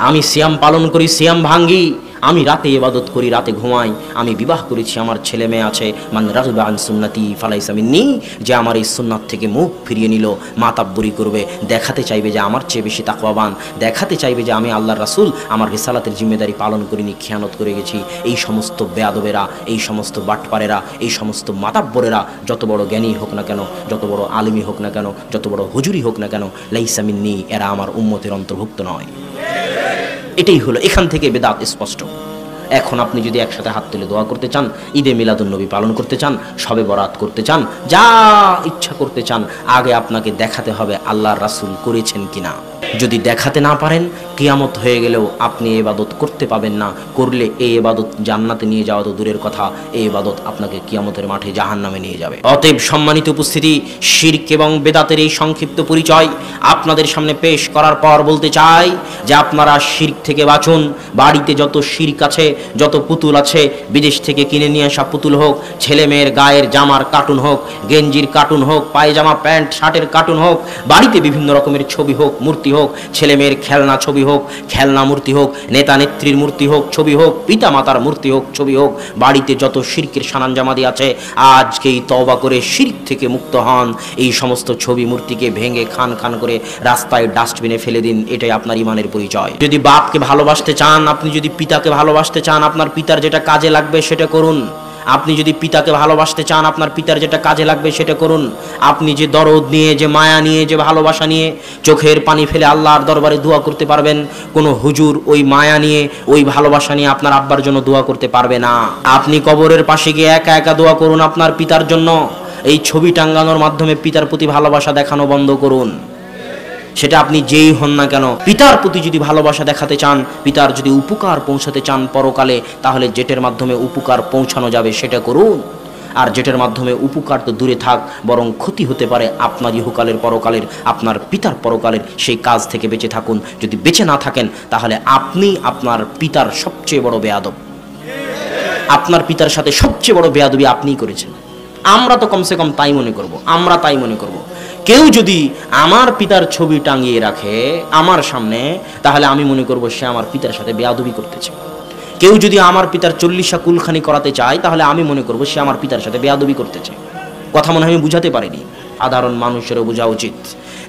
আমি সিয়াম পালন করি, সিয়াম ভাঙ্গি, আমি রাতে ইবাদত করি, রাতে ঘুমাই, আমি বিবাহ করেছি, আমার ছেলে মেয়ে আছে। মান রাগিবা আন সুন্নতি ফালাইসা মিন্নি, যে আমার এই সুন্নাত থেকে মুখ ফিরিয়ে নিল, মাতাব্বরি করবে, দেখাতে চাইবে যে আমার চেয়ে বেশি তাকওয়াবান, দেখাতে চাইবে যে আমি আল্লাহর রাসূল আমার রিসালাতের জিম্মেদারি পালন করিনি, খেয়ানত করে গেছি। এই সমস্ত বেয়াদবেরা, এই সমস্ত বাটপারেরা, এই সমস্ত মাতাব্বরেরা, যত বড় জ্ঞানী হোক না কেন, যত বড় আলিমী হোক না কেন, যত বড় হুজুরি হোক না কেন, লাইসা মিন্নি, এরা আমার উম্মতের অন্তর্ভুক্ত নয়। এটাই হলো, এখান থেকে বেদাত স্পষ্ট। এখন আপনি যদি একসাথে হাত তুলে দোয়া করতে চান, ঈদে মিলাদুন নবী পালন করতে চান, শবে বরাত করতে চান, যা ইচ্ছা করতে চান, আগে আপনাকে দেখাতে হবে আল্লাহর রাসূল করেছেন কিনা। যদি দেখাতে না পারেন, কিয়ামত হয়ে গেলেও আপনি ইবাদত করতে পাবেন না। করলে এই ইবাদত জান্নাতে নিয়ে যাওয়া তো দূরের কথা, এই ইবাদত আপনাকে কিয়ামতের মাঠে জাহান্নামে নিয়ে যাবে। অতএব সম্মানিত উপস্থিতি, শিরক এবং বেদাতের এই সংক্ষিপ্ত পরিচয় আপনাদের সামনে পেশ করার পর বলতে চাই যে আপনারা শিরক থেকে বাঁচুন। বাড়িতে যত শিরক আছে, যত পুতুল আছে, বিদেশ থেকে কিনে নিয়ে আসা পুতুল হোক, ছেলে মেয়ের গায়ের জামার কার্টুন হোক, গেঞ্জির কার্টুন হোক, পায়জামা প্যান্ট শার্টের কার্টুন হোক, বাড়িতে বিভিন্ন রকমের ছবি হোক, মূর্তি হোক, ছেলে মেয়ের খেলনা ছবি হোক, খেলনা মূর্তি হোক, নেতা নেত্রীর মূর্তি হোক, ছবি হোক, পিতা মাতার মূর্তি হোক, ছবি হোক, বাড়িতে যত শিরকের সানাঞ্জামাদি আছে, আজকেই তওবা করে শিরক থেকে মুক্ত হন। এই সমস্ত ছবি মূর্তিকে ভেঙে খান খান করে রাস্তায় ডাস্টবিনে ফেলে দিন। এটাই আপনার ঈমানের পরিচয়। যদি বাপকে ভালোবাসতে চান, আপনি যদি পিতাকে ভালোবাসতে চান, আপনার পিতার যেটা কাজে লাগবে সেটা করুন। আপনি যদি পিতাকে ভালোবাসতে চান, আপনার পিতার যেটা কাজে লাগবে সেটা করুন। আপনি যে দরদ নিয়ে, যে মায়া নিয়ে, যে ভালোবাসা নিয়ে চোখের পানি ফেলে আল্লাহর দরবারে দোয়া করতে পারবেন, কোনো হুজুর ওই মায়া নিয়ে, ওই ভালোবাসা নিয়ে আপনার আব্বার জন্য দোয়া করতে পারবে না। আপনি কবরের পাশে গিয়ে একা একা দোয়া করুন আপনার পিতার জন্য। এই ছবি টাঙ্গানোর মাধ্যমে পিতার প্রতি ভালোবাসা দেখানো বন্ধ করুন। সেটা আপনি যেই হন না কেন, পিতার প্রতি যদি ভালোবাসা দেখাতে চান, পিতার যদি উপকার পৌঁছাতে চান পরকালে, তাহলে যেটার মাধ্যমে উপকার পৌঁছানো যাবে সেটা করুন। আর যেটার মাধ্যমে উপকার তো দূরে থাক, বরং ক্ষতি হতে পারে আপনার ইহকালের পরকালের, আপনার পিতার পরকালের, সেই কাজ থেকে বেঁচে থাকুন। যদি বেঁচে না থাকেন তাহলে আপনি আপনার পিতার সবচেয়ে বড় বেয়াদব। আপনার পিতার সাথে সবচেয়ে বড় বেয়াদবি আপনিই করেছেন। আমরা তো কমসে কম তাই মনে করব, আমরা তাই মনে করব। কেউ যদি আমার পিতার ছবি টাঙিয়ে রাখে আমার সামনে, তাহলে আমি মনে করব সে আমার পিতার সাথে বেয়াদবি করতেছে। কেউ যদি আমার পিতার 40 কুলখানি করাতে চায়, তাহলে আমি মনে করব সে আমার পিতার সাথে বেয়াদবি করতেছে। কথা মনে হয় আমি বুঝাতে পারিনি। সাধারণ মানুষেরও বোঝা উচিত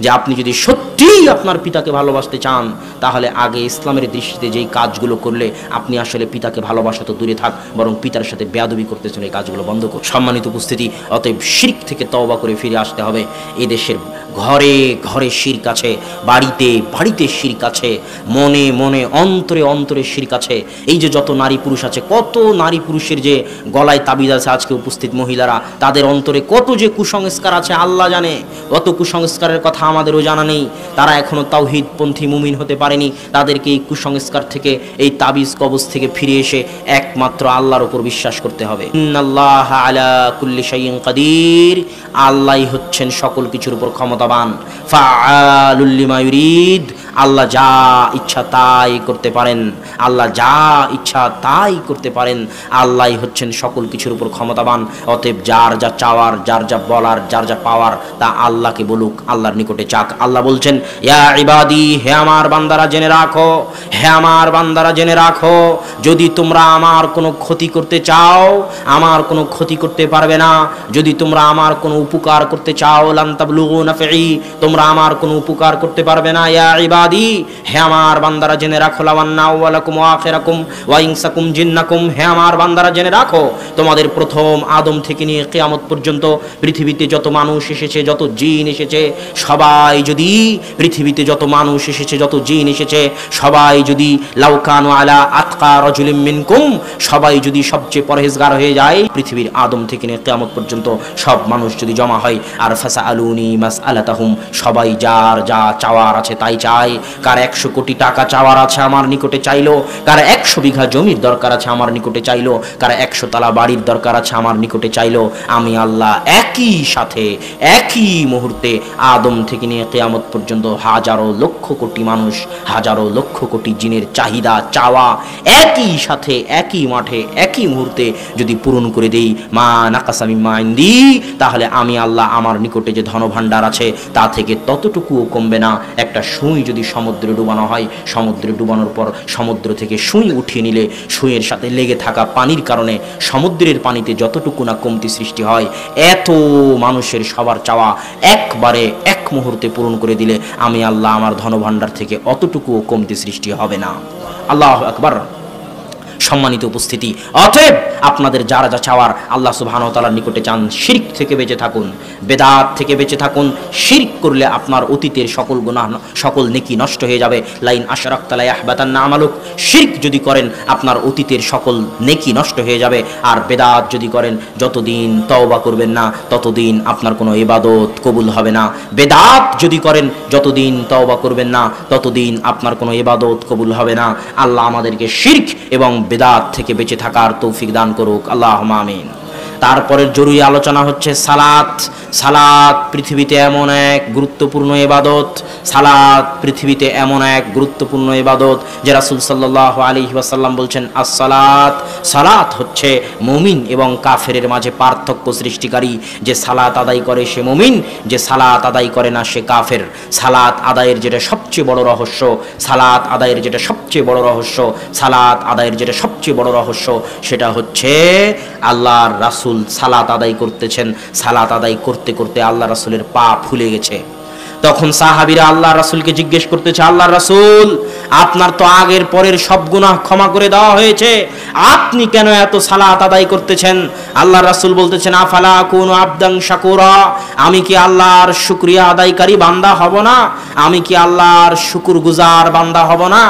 যে আপনি যদি সত্যিই আপনার পিতাকে ভালোবাসতে চান, তাহলে আগে ইসলামের দৃষ্টিতে যেই কাজগুলো করলে আপনি আসলে পিতাকে ভালোবাসা তো দূরে থাক, বরং পিতার সাথে বেয়াদবি করতেছেন, এই কাজগুলো বন্ধ করুন। সম্মানিত উপস্থিতি, অতএব শিরক থেকে তওবা করে ফিরে আসতে হবে। এই দেশের ঘরে ঘরে শিরক আছে, বাড়িতে বাড়িতে শিরক আছে, মনে মনে অন্তরে অন্তরে শিরক আছে। এই যে যত নারী পুরুষ আছে, কত নারী পুরুষের যে গলায় তাবিজ আছে, আজকে উপস্থিত মহিলারা, তাদের অন্তরে কত যে কুসংস্কার আছে আল্লাহ জানে। অত কুসংস্কারের কথা আমাদেরও জানা নেই। তারা এখনো তাওহীদপন্থী মুমিন হতে পারেনি। তাদেরকে এই কুসংস্কার থেকে, এই তাবিজ কবজ থেকে ফিরে এসে একমাত্র আল্লাহর উপর বিশ্বাস করতে হবে। ইন্নাল্লাহা আলা কুল্লি শাইইন কাদির, আল্লাহই হচ্ছেন সকল কিছুর উপর ক্ষমতাবান। ফাআলুল লিমা ইউরিদ, আল্লাহ যা ইচ্ছা তাই করতে পারেন, আল্লাহ যা ইচ্ছা তাই করতে পারেন। আল্লাহই হচ্ছেন সকল কিছুর উপর ক্ষমতাবান। অতএব যার যা চাওয়ার, যার যা বলার, যার যা পাওয়ার, তা আল্লাহকে বলুক, আল্লাহর নিকটে চাক। আল্লাহ বলছেন, ইয়া ইবাদি, হে আমার বান্দারা জেনে রাখো, হে আমার বান্দারা জেনে রাখো, যদি তোমরা আমার কোনো ক্ষতি করতে চাও, আমার কোনো ক্ষতি করতে পারবে না। যদি তোমরা আমার কোনো উপকার করতে চাও, লান তাবলুগু নাফঈ, তোমরা আমার কোনো উপকার করতে পারবে না। ইয়া ইবাদি, হে আমার বান্দারা জেনে রাখো, লাওয়ান্না আউওয়ালাকুম ওয়া আখিরাকুম ওয়া ইনসাকুম জিন্নাকুম, হে আমার বান্দারা জেনে রাখো, তোমাদের প্রথম আদম থেকে নিয়ে কিয়ামত পর্যন্ত পৃথিবীতে যত মানুষ এসেছে, যত জিন এসেছে, সবাই যদি, পৃথিবীতে যত মানুষ এসেছে, যত জিন এসেছে, সবাই যদি লাউকানু আলা আতকা রাজুলিম মিনকুম, সবাই যদি সবচেয়ে পরহেজগার হয়ে যায়, পৃথিবীর আদম থেকে নিয়ে কিয়ামত পর্যন্ত সব মানুষ যদি জমা হয়, আর ফাসআলুনি মাসআলাতাহুম, সবাই যার যা চাওয়ার আছে তাই চায়। কার 100 কোটি টাকা চাওয়ার আছে আমার নিকটে চাইলো, কার 100 বিঘা জমির দরকার আছে আমার নিকটে চাইলো, কার 100 তলা বাড়ির দরকার আছে আমার নিকটে চাইলো। আমি আল্লাহ একই সাথে একই মুহূর্তে আদম থেকে নিয়ে কিয়ামত পর্যন্ত হাজারো লক্ষ কোটি মানুষ, হাজারো লক্ষ কোটি জিনের চাহিদা চাওয়া একই সাথে একই মাঠে একই মুহূর্তে যদি পূরণ করে দেই, মা নাকাসা মিম্মা ইনদি, তাহলে আমি আল্লাহ আমার নিকটে যে ধনভাণ্ডার আছে তা থেকে ততটুকুও কমবে না। একটা সুই যদি সমুদ্রে ডুবানো হয়, সমুদ্রে ডুবানোর পর সমুদ্র থেকে সুই উঠিয়ে নিলে সুইয়ের সাথে লেগে থাকা পানির কারণে সমুদ্রের পানিতে যতটুকু না কমতি সৃষ্টি হয়, এত মানুষের সবার চাওয়া একবারে এক মুহূর্তে পূরণ করে দিলে আমি আল্লাহ আমার ধনভাণ্ডার থেকে অতটুকুও কমতি সৃষ্টি হবে না। আল্লাহু আকবার। সম্মানিত উপস্থিতি, অতএব আপনাদের যারা যা চাওয়ার আল্লাহ সুবহানাহু ওয়া তাআলার নিকটে চান। শিরক থেকে বেঁচে থাকুন, বেদাত থেকে বেঁচে থাকুন। শিরক করলে আপনার অতীতের সকল গুনাহ, সকল নেকি নষ্ট হয়ে যাবে। লাইন আশরাকতা লা ইয়াহবাতান্না আমালুক, শিরক যদি করেন আপনার অতীতের সকল নেকি নষ্ট হয়ে যাবে। আর বেদাত যদি করেন, যতদিন তওবা করবেন না ততদিন আপনার কোনো ইবাদত কবুল হবে না। বেদাত যদি করেন, যতদিন তওবা করবেন না ততদিন আপনার কোনো ইবাদত কবুল হবে না। আল্লাহ আমাদেরকে শিরক এবং বেদাত থেকে বেঁচে থাকার তৌফিক দান করুক, আল্লাহুম্মা আমিন। তারপরের জরুরি আলোচনা হচ্ছে সালাত। সালাত পৃথিবীতে এমন এক গুরুত্বপূর্ণ ইবাদত, সালাত পৃথিবীতে এমন এক গুরুত্বপূর্ণ ইবাদত যে রাসূল সাল্লাল্লাহু আলাইহি ওয়াসাল্লাম বলছেন, আসসালাত, সালাত হচ্ছে মুমিন এবং কাফেরের মাঝে পার্থক্য সৃষ্টিকারী। যে সালাত আদায় করে সে মুমিন, যে সালাত আদায় করে না সে কাফের। সালাত আদায়ের যেটা সবচেয়ে বড় রহস্য, সালাত আদায়ের যেটা সবচেয়ে বড় রহস্য, সালাত আদায়ের যেটা সবচেয়ে বড় রহস্য, সেটা হচ্ছে আল্লাহর রাসূল সালাত আদায় করতেছেন। সালাত আদায় করতে করতে আল্লাহ রাসূলের পা ফুলে গেছে। তখন সাহাবীরা আল্লাহ রাসূলকে জিজ্ঞেস করতেছে, আল্লাহ রাসূল, আপনার তো আগের পরের সব গুনাহ ক্ষমা করে দেওয়া হয়েছে, আপনি কেন এত সালাত আদায় করতেছেন? আল্লাহ রাসূল বলতেছেন, আফালা কুনু আবদান শাকুরা, আমি কি আল্লাহর শুকরিয়া আদায়কারী বান্দা হব না? আমি কি আল্লাহর শুকরগুজার বান্দা হব না?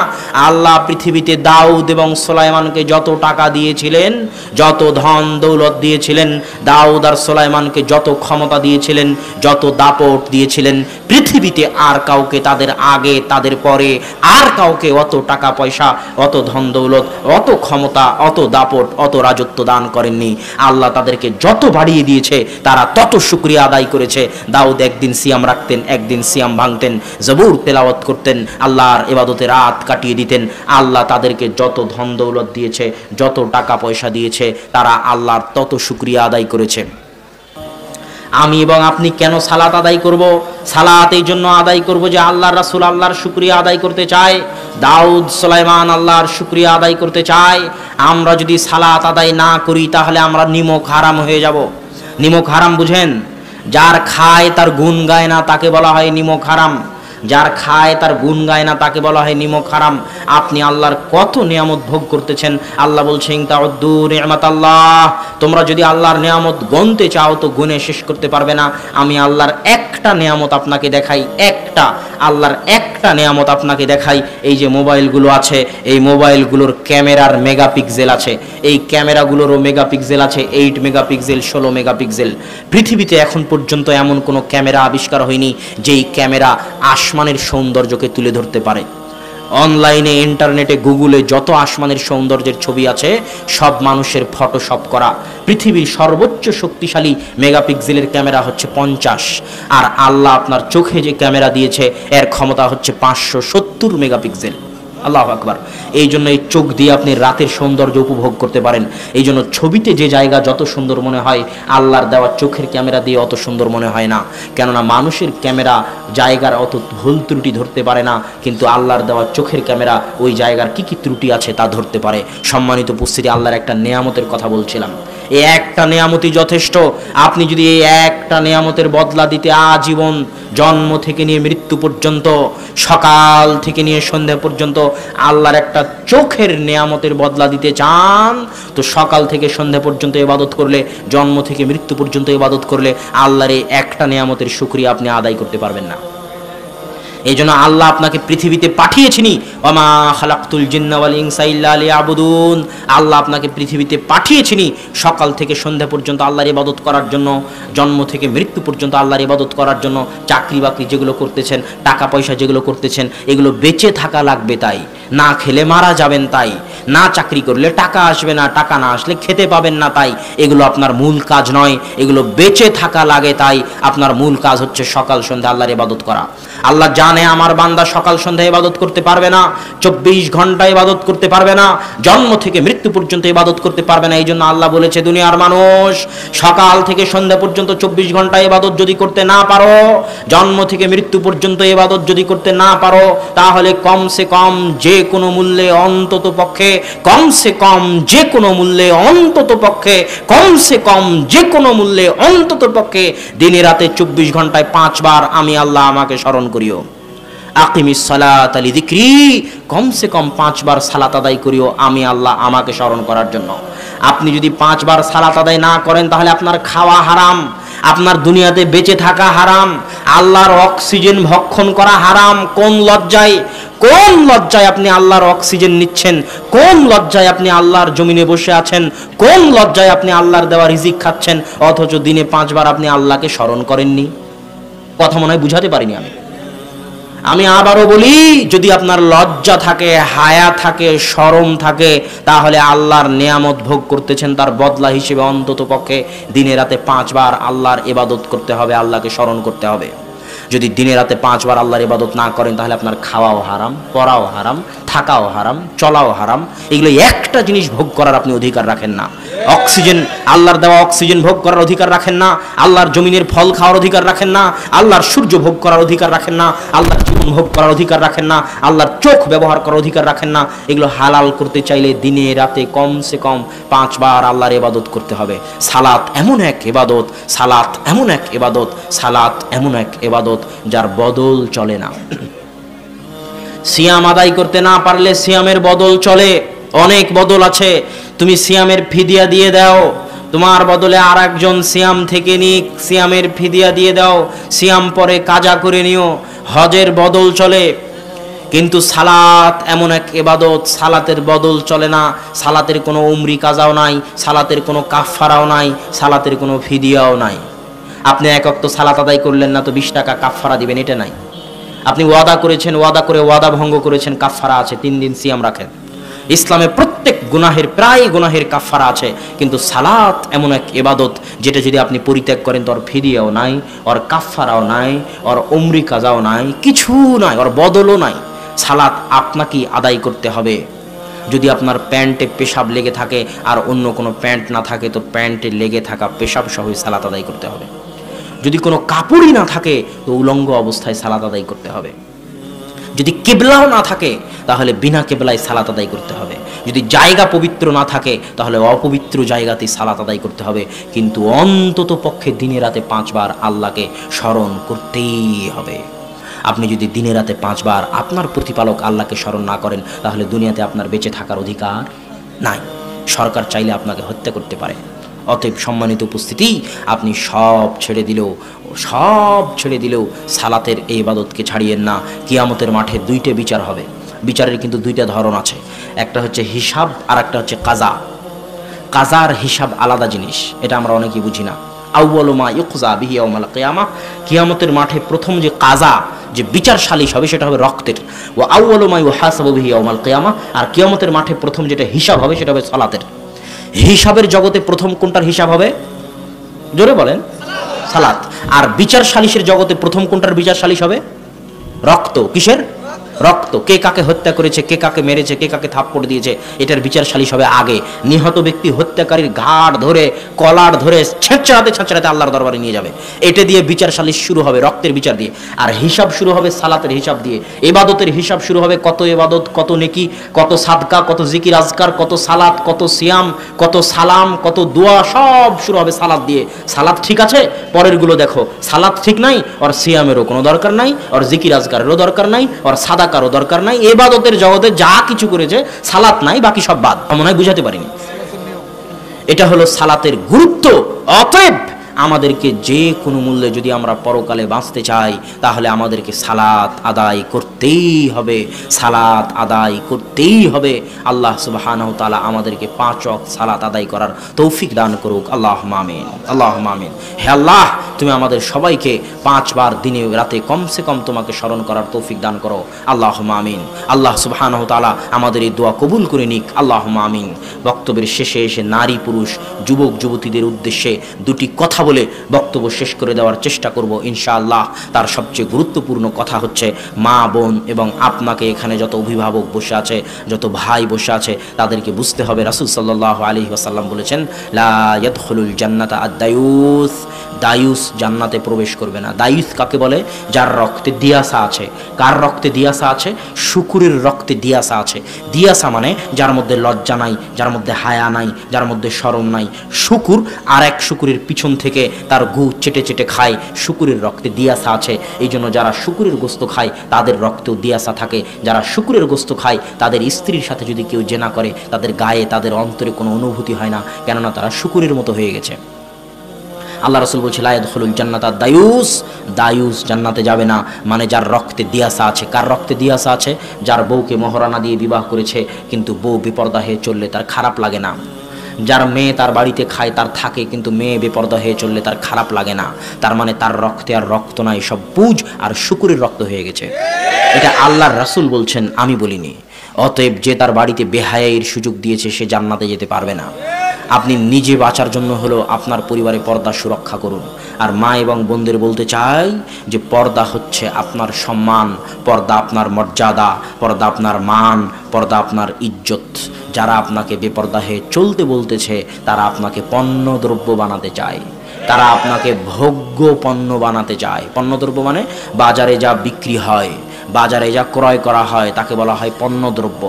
আল্লাহ পৃথিবীতে দাউদ এবং সুলাইমানকে যত টাকা দিয়েছিলেন, যত ধন দৌলত দিয়েছিলেন, দাউদ আর সুলাইমানকে যত ক্ষমতা দিয়েছিলেন, যত দাপট দিয়েছিলেন, পৃথিবীতে আর কাউকে, তাদের আগে তাদের পরে আর কাউকে অত টাকা পয়সা, অত ধন দৌলত, অত ক্ষমতা, অত দাপট, অত রাজত্ব দান করেননি। আল্লাহ তাদেরকে যত বাড়িয়ে দিয়েছে তারা তত শুকরিয়া আদায় করেছে। দাউদ একদিন সিয়াম রাখতেন, একদিন সিয়াম ভাঙতেন, জবুর তেলাওয়াত করতেন, আল্লাহর ইবাদতে রাত কাটিয়ে দিতেন। আল্লাহ তাদেরকে যত ধন দৌলত দিয়েছে, যত টাকা পয়সা দিয়েছে, তারা আল্লাহর তত শুকরিয়া আদায় করেছে। আমি এবং আপনি কেন সালাত আদায় করব? সালাত এই জন্য আদায় করব যে আল্লাহর রাসূল আল্লাহর শুকরিয়া আদায় করতে চায়, দাউদ সুলাইমান আল্লাহর শুকরিয়া আদায় করতে চায়। আমরা যদি সালাত আদায় না করি তাহলে আমরা নিমক হারাম হয়ে যাব। নিমক হারাম বুঝেন? যার খায় তার গুণ গায় না তাকে বলা হয় নিমক হারাম। যার খায় তার গুণ গায় না তাকে বলা হয় নিমক হারাম। আপনি আল্লাহর কত নিয়ামত ভোগ করতেছেন। আল্লাহ বলছেন, তাউদ্দু নি'মাতাল্লাহ, তোমরা যদি আল্লাহর নিয়ামত গণতে চাও তো গুণে শেষ করতে পারবে না। আমি আল্লাহর একটা নিয়ামত আপনাকে দেখাই, একটা আল্লাহর একটা নিয়ামত আপনাকে দেখাই। এই যে মোবাইলগুলো আছে, এই মোবাইলগুলোর ক্যামেরার মেগাপিক্সেল আছে, এই ক্যামেরাগুলোরও মেগাপিক্সেল আছে, 8 মেগাপিক্সেল, 16 মেগাপিক্সেল। পৃথিবীতে এখন পর্যন্ত এমন কোনো ক্যামেরা আবিষ্কার হয়নি যেই ক্যামেরা আসমানের সৌন্দর্যকে তুলে ধরতে পারে। অনলাইনে, ইন্টারনেটে, গুগলে যত আসমানের সৌন্দর্যের ছবি আছে সব মানুষের ফটোশপ করা। পৃথিবীর সর্বোচ্চ শক্তিশালী মেগাপিক্সেলের ক্যামেরা হচ্ছে 50, আর আল্লাহ আপনার চোখে যে ক্যামেরা দিয়েছে এর ক্ষমতা হচ্ছে 570 মেগাপিক্সেল। আল্লাহু আকবার। এই জন্য এই চোখ দিয়ে আপনি রাতের সৌন্দর্য উপভোগ করতে পারেন। এই জন্য ছবিতে যে জায়গা যত সুন্দর মনে হয়, আল্লাহর দেওয়া চোখের ক্যামেরা দিয়ে অত সুন্দর মনে হয় না। কেননা মানুষের ক্যামেরা জায়গার অত ভুল ত্রুটি ধরতে পারে না, কিন্তু আল্লাহর দেওয়া চোখের ক্যামেরা ওই জায়গার কি কি ত্রুটি আছে তা ধরতে পারে। সম্মানিত উপস্থিতি, আল্লাহর একটা নেয়ামতের কথা বলছিলাম। এই একটা নেয়ামতই যথেষ্ট। আপনি যদি এই একটা নেয়ামতের বদলা দিতে আজীবন, জন্ম থেকে নিয়ে মৃত্যু পর্যন্ত, সকাল থেকে নিয়ে সন্ধ্যা পর্যন্ত আল্লাহর একটা চোখের নেয়ামতের বদলা দিতে চান, তো সকাল থেকে সন্ধ্যা পর্যন্ত ইবাদত করলে, জন্ম থেকে মৃত্যু পর্যন্ত ইবাদত করলে আল্লাহর এই একটা নেয়ামতের শুকরিয়া আপনি আদায় করতে পারবেন না। এই জন্য আল্লাহ আপনাকে পৃথিবীতে পাঠিয়েছেনি, ওমা খালাকতুল জিন্না ওয়াল ইনসা ইল্লা লিয়াবুদুন। আল্লাহ আপনাকে পৃথিবীতে পাঠিয়েছেনি সকাল থেকে সন্ধ্যা পর্যন্ত আল্লাহর ইবাদত করার জন্য, জন্ম থেকে মৃত্যু পর্যন্ত আল্লাহর ইবাদত করার জন্য। চাকরি বাকরি যেগুলো করতেছেন, টাকা পয়সা যেগুলো করতেছেন, এগুলো বেঁচে থাকা লাগবে তাই, না খেলে মারা যাবেন তাই, না চাকরি করলে টাকা আসবে না, টাকা না আসলে খেতে পাবেন না তাই। এগুলো আপনার মূল কাজ নয়, এগুলো বেঁচে থাকা লাগে তাই। আপনার মূল কাজ হচ্ছে সকাল সন্ধ্যা আল্লাহর ইবাদত করা। আল্লাহ জানে আমার বান্দা সকাল সন্ধ্যা ইবাদত করতে পারবে না, 24 ঘন্টা ইবাদত করতে পারবে না, জন্ম থেকে মৃত্যু পর্যন্ত ইবাদত করতে পারবে না। এই জন্য আল্লাহ বলেছে, দুনিয়ার মানুষ সকাল থেকে সন্ধ্যা পর্যন্ত 24 ঘন্টা ইবাদত যদি করতে না পারো, জন্ম থেকে মৃত্যু পর্যন্ত ইবাদত যদি করতে না পারো, তাহলে কমসে কম যে কোনো মূল্যে, অন্তত পক্ষে কমসে কম যে কোনো মূল্যে, অন্তত পক্ষে কমসে কম যে কোনো মূল্যে, অন্তত পক্ষে দিনে রাতে 24 ঘন্টায় 5 বার আমি আল্লাহ আমাকে স্মরণ করিও। আকিমিস সালাত লিযিকরি, কমসে কম 5 বার সালাত আদায় করিও আমি আল্লাহ আমাকে স্মরণ করার জন্য। আপনি যদি 5 বার সালাত আদায় না করেন তাহলে আপনার খাওয়া হারাম, আপনার দুনিয়াতে বেঁচে থাকা হারাম, আল্লাহর অক্সিজেন ভক্ষণ করা হারাম। কোন লজ্জায়, কোন লজ্জায় আপনি আল্লাহর অক্সিজেন নিচ্ছেন? কোন লজ্জায় আপনি আল্লাহর জমিনে বসে আছেন? কোন লজ্জায় আপনি আল্লাহর দেওয়া রিজিক খাচ্ছেন, অথচ দিনে 5 বার আপনি আল্লাহকে স্মরণ করেননি? কথা মনে হয় বুঝাতে পারিনি আমি আবারও বলি, যদি আপনার লজ্জা থাকে, হায়া থাকে, শরম থাকে, তাহলে আল্লাহর নেয়ামত ভোগ করতেছেন, তার বদলা হিসেবে অন্তত পক্ষে দিনে রাতে 5 বার আল্লাহর ইবাদত করতে হবে, আল্লাহকে স্মরণ করতে হবে। যদি দিনে রাতে 5 বার আল্লাহর ইবাদত না করেন তাহলে আপনার খাওয়াও হারাম, পড়াও হারাম, থাকাও হারাম, চলাও হারাম। এগুলো একটা জিনিস ভোগ করার আপনি অধিকার রাখেন না। অক্সিজেন, আল্লাহর দেওয়া অক্সিজেন ভোগ করার অধিকার রাখেন না, আল্লাহর জমিনের ফল খাওয়ার অধিকার রাখেন না, আল্লাহর সূর্য ভোগ করার অধিকার রাখেন না, আল্লাহর জীবন ভোগ করার অধিকার রাখেন না, আল্লাহর চোখ ব্যবহার করার অধিকার রাখেন না। এগুলো হালাল করতে চাইলে দিনে রাতে কমসে কম 5 বার আল্লাহর ইবাদত করতে হবে। সালাত এমন এক ইবাদত, সালাত এমন এক ইবাদত, সালাত এমন এক ইবাদত যার বদল চলে না। সিয়াম আদায় করতে না পারলে সিয়ামের বদল চলে, অনেক বদল আছে। তুমি সিয়ামের ফিদিয়া দিয়ে দাও, তোমার বদলে আর একজন সিয়াম থেকে নিক, সিয়ামের ফিদিয়া দিয়ে দাও, সিয়াম পরে কাজা করে নিও, হজের বদল চলে। কিন্তু সালাত এমন এক ইবাদত, সালাতের বদল চলে না, সালাতের কোনো উমরি কাজাও নাই, সালাতের কোনো কাফফারাও নাই, সালাতের কোনো ফিদিয়াও নাই। আপনি এক ওয়াক্ত সালাত আদায় করলেন না তো 20 টাকা কাফফারা দিবেন, এটা নাই। আপনি ওয়াদা করেছেন, ওয়াদা করে ওয়াদা ভঙ্গ করেছেন, কাফফারা আছে, 3 দিন সিয়াম রাখেন। ইসলামে প্রত্যেক গুনাহের, প্রায় গুনাহের কাফফারা আছে, কিন্তু সালাত এমন এক ইবাদত যেটা যদি আপনি পরিত্যাগ করেন তো ওর ফিদিয়াও নাই, ওর কাফফারাও নাই, ওর উমরি কাজাও নাই, কিছু নাই, ওর বদলও নাই। সালাত আপনাকেই আদায় করতে হবে। যদি আপনার প্যান্টে পেশাব লেগে থাকে আর অন্য কোনো প্যান্ট না থাকে তো প্যান্টে লেগে থাকা পেশাব সহ সালাত আদায় করতে হবে। যদি কোনো কাপড়ই না থাকে তো উলঙ্গ অবস্থায় সালাত আদায় করতে হবে। যদি কিবলাও না থাকে তাহলে বিনা কিবলায় সালাত আদায় করতে হবে। যদি জায়গা পবিত্র না থাকে তাহলে অপবিত্র জায়গাতেই সালাত আদায় করতে হবে। কিন্তু অন্তত পক্ষে দিনে রাতে 5 বার আল্লাহকে স্মরণ করতেই হবে। আপনি যদি দিনে রাতে 5 বার আপনার প্রতিপালক আল্লাহকে স্মরণ না করেন তাহলে দুনিয়াতে আপনার বেঁচে থাকার অধিকার নাই। সরকার চাইলে আপনাকে হত্যা করতে পারে। অতএব সম্মানিত উপস্থিতি, আপনি সব ছেড়ে দিলেও সালাতের এই ইবাদতকে ছাড়িয়েন না। কিয়ামতের মাঠে 2টে বিচার হবে। বিচারের কিন্তু 2টা ধরন আছে, একটা হচ্ছে হিসাব আর একটা হচ্ছে কাজা। কাজার হিসাব আলাদা জিনিস, এটা আমরা অনেকেই বুঝি না। আউয়ালু মা ইউকজা বিহি ইয়াউমাল কিয়ামাহ, কিয়ামতের মাঠে প্রথম যে কাজা, যে বিচার সালিশ হবে সেটা হবে রক্তের। ওয়া আউয়ালু মা ইউহাসাবু বিহি ইয়াউমাল কিয়ামাহ, আর কিয়ামতের মাঠে প্রথম যেটা হিসাব হবে সেটা হবে সালাতের। হিসাবের জগতে প্রথম কোনটার হিসাব হবে? জোরে বলেন। সালাত। আর বিচার সালিশের জগতে প্রথম কোনটার বিচার সালিশ হবে? রক্ত। কিসের? রক্ত। কে কাকে হত্যা করেছে, কে কাকে মেরেছে, কে কাকে থাপ্পড় দিয়েছে, এটার বিচার সালিশ হবে আগে। নিহত ব্যক্তি হত্যাকারীর ঘাড় ধরে, কলার ধরে ছেঁচড়াতে আল্লাহর দরবারে নিয়ে যাবে। এটা দিয়ে বিচার সালিশ শুরু হবে, রক্তের বিচার দিয়ে। আর হিসাব শুরু হবে সালাতের হিসাব দিয়ে। ইবাদতের হিসাব শুরু হবে, কত ইবাদত, কত নেকি, কত সাদকা, কত জিকির আজকার, কত সালাত, কত সিয়াম, কত সালাম, কত দোয়া, সব শুরু হবে সালাত দিয়ে। সালাত ঠিক আছে, পরের গুলো দেখো। সালাত ঠিক নাই, ওর সিয়ামেরও কোনো দরকার নাই, ওর জিকির আজকারেরও দরকার নাই, ওর সাদাকারও দরকার নাই। ইবাদতের জগতে যা কিছু করেছে সালাত নাই, বাকি সব বাদ। মনে হয় বুঝাতে পারিনি। এটা হলো সালাতের গুরুত্ব। অতএব আমাদেরকে যে কোনো মূল্যে যদি আমরা পরকালে বাঁচতে চাই তাহলে আমাদেরকে সালাত আদায় করতেই হবে, সালাত আদায় করতেই হবে। আল্লাহ সুবহানাহু ওয়া তাআলা আমাদেরকে 5 ওয়াক্ত সালাত আদায় করার তৌফিক দান করুক। আল্লাহুম্মা আমিন, আল্লাহুম্মা আমিন। হে আল্লাহ, তুমি আমাদের সবাইকে 5 বার দিনে রাতে কমসে কম তোমাকে স্মরণ করার তৌফিক দান করো। আল্লাহুম্মা আমিন। আল্লাহ সুবহানাহু ওয়া তাআলা আমাদের এই দোয়া কবুল করে নিক। আল্লাহুম্মা আমিন। বক্তব্যের শেষে এসে নারী পুরুষ যুবক যুবতীদের উদ্দেশ্যে 2টি কথা বলে বক্তব্য শেষ করে দেওয়ার চেষ্টা করব ইনশাআল্লাহ। তার সবচেয়ে গুরুত্বপূর্ণ কথা হচ্ছে মা বোন এবং আপনাকে এখানে যত অভিভাবক বসে আছে, যত ভাই বসে আছে, তাদেরকে বুঝতে হবে রাসূল সাল্লাল্লাহু আলাইহি ওয়াসাল্লাম বলেছেন, লা ইয়াদখুলুল জান্নাতা আদ-দায়ুস, দায়ুস জান্নাতে প্রবেশ করবে না। দায়ুস কাকে বলে? যার রক্তে দিয়াসা আছে। কার রক্তে দিয়াসা আছে? শুকুরের রক্তে দিয়াসা আছে। দিয়াসা মানে যার মধ্যে লজ্জা নাই, যার মধ্যে হায়া নাই, যার মধ্যে শরম নাই। শুকুর আর এক শুকুরের পিছন থেকে তার গু চেটে চেটে খায়, শুকুরের রক্তে দিয়াসা আছে। এই জন্য যারা শুকুরের গোস্ত খায় তাদের রক্তেও দিয়াসা থাকে। যারা শুকুরের গোস্ত খায় তাদের স্ত্রীর সাথে যদি কেউ জেনা করে তাদের গায়ে, তাদের অন্তরে কোনো অনুভূতি হয় না, কেননা তারা শুকুরের মতো হয়ে গেছে। আল্লাহ রাসূল বলছে, লা ইয়াদখুলুল জান্নাতা দায়ুস, দায়ুস জান্নাতে যাবে না। মানে যার রক্তে দিয়াসা আছে। কার রক্তে দিয়াসা আছে? যার বউকে মহারানা দিয়ে বিবাহ করেছে কিন্তু বউ বেপরদা হয়ে চললে তার খারাপ লাগে না। যার মেয়ে তার বাড়িতে খায়, তার থাকে, কিন্তু মেয়ে বেপরদা হয়ে চললে তার খারাপ লাগে না। তার মানে তার রক্তে আর রক্ত নাই, সব পুজ আর শুকুরের রক্ত হয়ে গেছে। এটা আল্লাহর রাসূল বলছেন, আমি বলিনি। অতএব যে তার বাড়িতে বেহায়াইয়ের সুযোগ দিয়েছে সে জান্নাতে যেতে পারবে না। আপনি নিজে বাঁচার জন্য হলো আপনার পরিবারে পর্দা সুরক্ষা করুন। আর মা এবং বোনদের বলতে চাই যে পর্দা হচ্ছে আপনার সম্মান, পর্দা আপনার মর্যাদা, পর্দা আপনার মান, পর্দা আপনার ইজ্জত। যারা আপনাকে বেপর্দা হয়ে চলতে বলতেছে তারা আপনাকে পণ্যদ্রব্য বানাতে চায়, তারা আপনাকে ভোগ্য পণ্য বানাতে চায়। পণ্যদ্রব্য মানে বাজারে যা বিক্রি হয়, বাজারে যা ক্রয় করা হয় তাকে বলা হয় পণ্যদ্রব্য।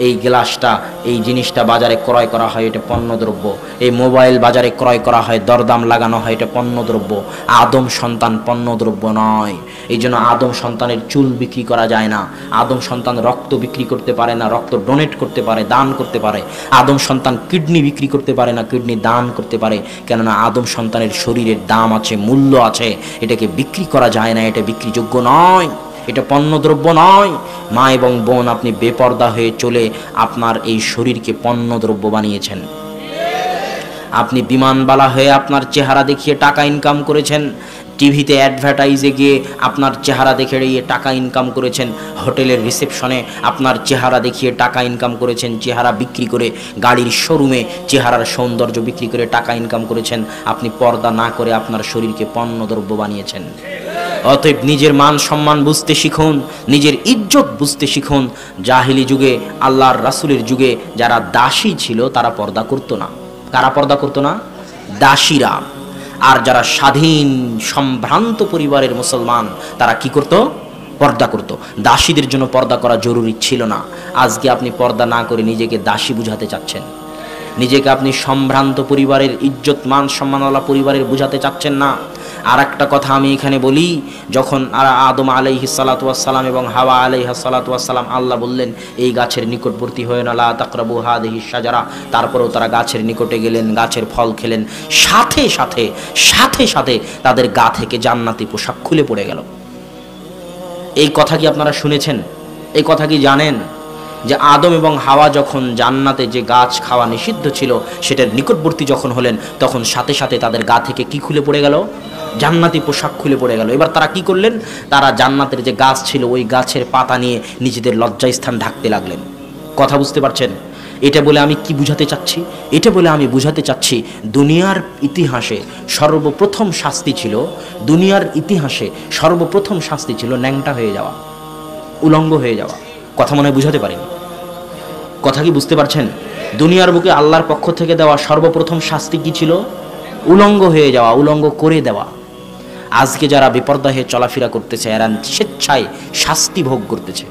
এই গ্লাসটা, এই জিনিসটা বাজারে ক্রয় করা হয়, এটা পণ্যদ্রব্য। এই মোবাইল বাজারে ক্রয় করা হয়, দরদাম লাগানো হয়, এটা পণ্যদ্রব্য। আদম সন্তান পণ্যদ্রব্য নয়। এই জন্য আদম সন্তানের চুল বিক্রি করা যায় না। আদম সন্তান রক্ত বিক্রি করতে পারে না, রক্ত ডোনেট করতে পারে, দান করতে পারে। আদম সন্তান কিডনি বিক্রি করতে পারে না, কিডনি দান করতে পারে। কেননা আদম সন্তানের শরীরের দাম আছে, মূল্য আছে, এটাকে বিক্রি করা যায় না, এটা বিক্রিযোগ্য নয়, এটা পণ্যদ্রব্য নয়। মা এবং বোন, আপনি বেপর্দা হয়ে চলে আপনার এই শরীরকে পণ্যদ্রব্য বানিয়েছেন। আপনি বিমানবালা হয়ে আপনার চেহারা দেখিয়ে টাকা ইনকাম করেছেন, টিভিতে অ্যাডভার্টাইজে গিয়ে আপনার চেহারা দেখে টাকা ইনকাম করেছেন, হোটেলের রিসেপশনে আপনার চেহারা দেখিয়ে টাকা ইনকাম করেছেন, চেহারা বিক্রি করে গাড়ির শোরুমে চেহারার সৌন্দর্য বিক্রি করে টাকা ইনকাম করেছেন। আপনি পর্দা না করে আপনার শরীরকে পণ্যদ্রব্য বানিয়েছেন। অতএব নিজের মান সম্মান বুঝতে শিখুন, নিজের ইজ্জত বুঝতে শিখুন। জাহিলি যুগে, আল্লাহর রাসূলের যুগে যারা দাসী ছিল তারা পর্দা করতো না। কারা পর্দা করতো না? দাসীরা। আর যারা স্বাধীন সম্ভ্রান্ত পরিবারের মুসলমান তারা কি করত? পর্দা করত। দাসীদের জন্য পর্দা করা জরুরি ছিল না। আজকে আপনি পর্দা না করে নিজেকে দাসী বুঝাতে চাচ্ছেন, নিজেকে আপনি সম্ভ্রান্ত পরিবারের, ইজ্জত মান সম্মানওয়ালা পরিবারের বুঝাতে চাচ্ছেন না। আর একটা কথা আমি এখানে বলি, যখন আদম আলাইহিস সালাতু ওয়াস সালাম এবং হাওয়া আলাইহিস সালাতু ওয়াস সালাম, আল্লাহ বললেন এই গাছের নিকটবর্তী হয়ে না, লা তাকরাবু হাদিহিশ শাজারা, তারপরেও তারা গাছের নিকটে গেলেন, গাছের ফল খেলেন, সাথে সাথে সাথে সাথে তাদের গা থেকে জান্নাতি পোশাক খুলে পড়ে গেল। এই কথা কি আপনারা শুনেছেন? এই কথা কি জানেন যে আদম এবং হাওয়া যখন জান্নাতে যে গাছ খাওয়া নিষিদ্ধ ছিল সেটার নিকটবর্তী যখন হলেন, তখন সাথে সাথে তাদের গা থেকে কি খুলে পড়ে গেল? জান্নাতি পোশাক খুলে পড়ে গেল। এবার তারা কি করলেন? তারা জান্নাতের যে গাছ ছিল ওই গাছের পাতা নিয়ে নিজেদের লজ্জাস্থান ঢাকতে লাগলেন। কথা বুঝতে পারছেন? এটা বলে আমি কি বুঝাতে চাচ্ছি? এটা বলে আমি বুঝাতে চাচ্ছি, দুনিয়ার ইতিহাসে সর্বপ্রথম শাস্তি ছিল, দুনিয়ার ইতিহাসে সর্বপ্রথম শাস্তি ছিল ন্যাংটা হয়ে যাওয়া, উলঙ্গ হয়ে যাওয়া। কথা মনে হয় বুঝাতে পারিনি। কথা কি বুঝতে পারছেন? দুনিয়ার বুকে আল্লাহর পক্ষ থেকে দেওয়া সর্বপ্রথম শাস্তি কি ছিল? উলঙ্গ হয়ে যাওয়া, উলঙ্গ করে দেওয়া। আজকে যারা বেপর্দা হয়ে চলাফেরা করতেছে এরা স্বেচ্ছায় শাস্তি ভোগ করতেছে।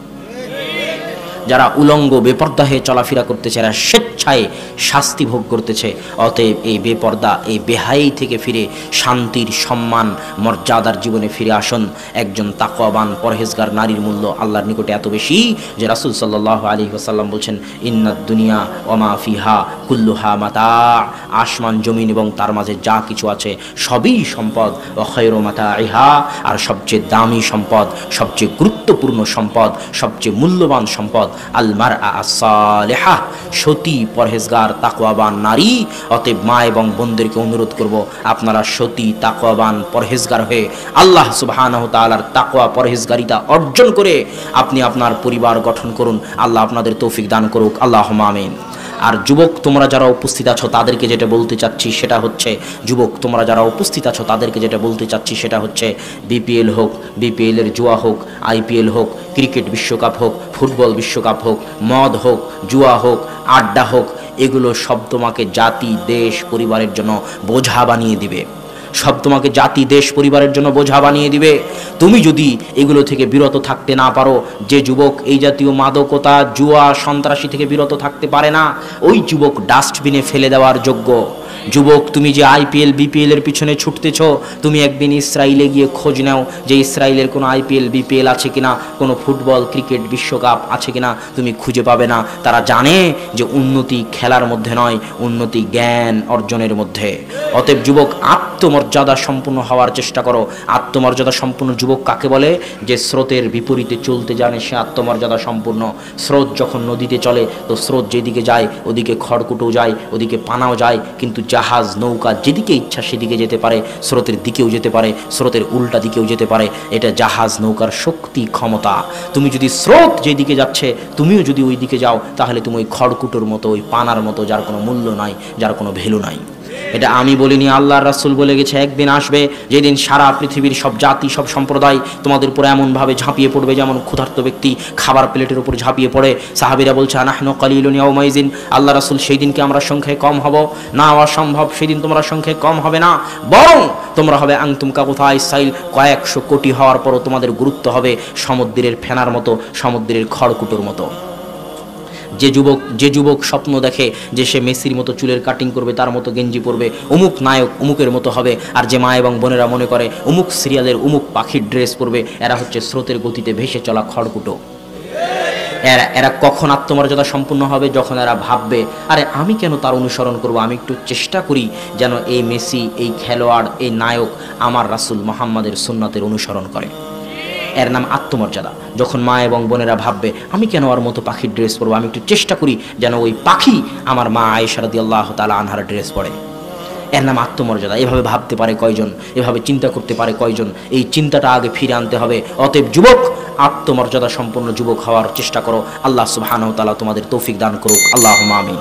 যারা উলঙ্গ বেপর্দা হয়ে চলাফেরা করতেছে এরা স্বেচ্ছায় শাস্তি ভোগ করতেছে। অতএব এই বেপর্দা, এই বেহাই থেকে ফিরে শান্তির, সম্মান, মর্যাদার জীবনে ফিরে আসুন। একজন তাকওয়াবান পরহেজগার নারীর মূল্য আল্লাহর নিকটে এত বেশি যে রাসূল সাল্লাল্লাহু আলাইহি ওয়াসাল্লাম বলছেন, ইন্নাদ দুনিয়া ওয়া মা ফিহা কুল্লুহা মাতা, আসমান জমিন এবং তার মাঝে যা কিছু আছে সবই সম্পদ। ওয়া খায়রু মাতাইহা, আর সবচেয়ে দামি সম্পদ, সবচেয়ে গুরুত্বপূর্ণ সম্পদ, সবচেয়ে মূল্যবান সম্পদ আল মারআ আস-সালিহা, সতী পরহেজগার তাকওয়াবান নারী। অতএব মা এবং বোনদেরকে অনুরোধ করব, আপনারা সতী তাকওয়াবান পরহেজগার হয়ে আল্লাহ সুবহানাহু তাআলার তাকওয়া পরহেজগারিতা অর্জন করে আপনি আপনার পরিবার গঠন করুন। আল্লাহ আপনাদের তৌফিক দান করুক, আল্লাহুম্মা আমিন। আর যুবক তোমরা যারা উপস্থিত আছো তাদেরকে যেটা বলতে চাচ্ছি সেটা হচ্ছে, যুবক তোমরা যারা উপস্থিত আছো তাদেরকে যেটা বলতে চাচ্ছি সেটা হচ্ছে, বিপিএল হোক, বিপিএলের জুয়া হোক, আইপিএল হোক, ক্রিকেট বিশ্বকাপ হোক, ফুটবল বিশ্বকাপ হোক, মদ হোক, জুয়া হোক, আড্ডা হোক, এগুলো সব তোমাকে জাতি, দেশ, পরিবারের জন্য বোঝা বানিয়ে দিবে। সব তোমাকে জাতি, দেশ, পরিবারের জন্য বোঝা বানিয়ে দিবে। তুমি যদি এগুলো থেকে বিরত থাকতে না পারো, যে যুবক এই জাতীয় মাদকতা, জুয়া, সন্ত্রাসী থেকে বিরত থাকতে পারে না, ওই যুবক ডাস্টবিনে ফেলে দেওয়ার যোগ্য। যুবক, তুমি যে আইপিএল বিপিএল এর পিছনে ছুটতেছ, তুমি একদিন ইসরায়েলে গিয়ে খোঁজ নাও যে ইসরায়েলের কোনো আইপিএল বিপিএল আছে কিনা, কোনো ফুটবল ক্রিকেট বিশ্বকাপ আছে কিনা, তুমি খুঁজে পাবে না। তারা জানে যে উন্নতি খেলার মধ্যে নয়, উন্নতি জ্ঞান অর্জনের মধ্যে। অতএব যুবক, আত্মমর্যাদা সম্পূর্ণ হওয়ার চেষ্টা করো। আত্মমর্যাদা সম্পূর্ণ যুবক কাকে বলে? যে স্রোতের বিপরীতে চলতে জানে, সে আত্মমর্যাদা সম্পূর্ণ। স্রোত যখন নদীতে চলে তো স্রোত যেদিকে যায় ওদিকে খড়কুটো যায়, ওদিকে পানাও যায়, কিন্তু জাহাজ, নৌকা যেদিকে ইচ্ছা সেদিকে যেতে পারে, স্রোতের দিকেও যেতে পারে, স্রোতের উল্টা দিকেও যেতে পারে। এটা জাহাজ নৌকার শক্তি, ক্ষমতা। তুমি যদি স্রোত যেদিকে যাচ্ছে তুমিও যদি ওই দিকে যাও, তাহলে তুমি ওই খড়কুটোর মতো, ওই পানার মতো, যার কোনো মূল্য নাই, যার কোনো ভ্যালু নাই। এটা আমি বলিনি, আল্লাহর রাসূল বলে গেছে। একদিন আসবে যেদিন সারা পৃথিবীর সব জাতি, সব সম্প্রদায় তোমাদের উপর এমনভাবে ঝাঁপিয়ে পড়বে যেমন ক্ষুধার্ত ব্যক্তি খাবার প্লেটের উপর ঝাঁপিয়ে পড়ে। সাহাবীরা বলছে নাহনু কালিলুন ইয়াউমাইযিন, আল্লাহ রাসূল সেই দিনকে আমরা সংখ্যায় কম হব না, অসম্ভব, সেদিন তোমরা সংখ্যায় কম হবে না, বরং তোমরা হবে আনতুম কাকুথাই সাইল, কয়েকশো কোটি হওয়ার পরও তোমাদের গুরুত্ব হবে সমুদ্রের ফেনার মতো, সমুদ্রের খড়কুটোর মতো। যে যুবক স্বপ্ন দেখে যে সে মেসির মতো চুলের কাটিং করবে, তার মতো গেঞ্জি পরবে, অমুক নায়ক অমুকের মতো হবে, আর যে মা এবং বোনেরা মনে করে অমুক সিরিয়ালের অমুক পাখির ড্রেস পরবে, এরা হচ্ছে স্রোতের গতিতে ভেসে চলা খড়কুটো। এরা কখন আত্মমর্যাদা সম্পূর্ণ হবে? যখন এরা ভাববে আরে আমি কেন তার অনুসরণ করব, আমি একটু চেষ্টা করি যেন এই মেসি, এই খেলোয়াড়, এই নায়ক আমার রাসূল মুহাম্মাদের সুন্নাতের অনুসরণ করে। এর নাম আত্মমর্যাদা। যখন মা এবং বোনেরা ভাববে আমি কেন ওর মতো পাখির ড্রেস পরবো, আমি একটু চেষ্টা করি যেন ওই পাখি আমার মা আয়েশা রাদিয়াল্লাহু তাআলা আনহার ড্রেস পরে, এর নাম আত্মমর্যাদা। এভাবে ভাবতে পারে কয়জন? এভাবে চিন্তা করতে পারে কয়জন? এই চিন্তাটা আগে ফিরে আনতে হবে। অতএব যুবক, আত্মমর্যাদা সম্পন্ন যুবক হওয়ার চেষ্টা করো। আল্লাহ সুবহানাহু ওয়া তাআলা তোমাদের তৌফিক দান করুক। আল্লাহুম্মা আমিন।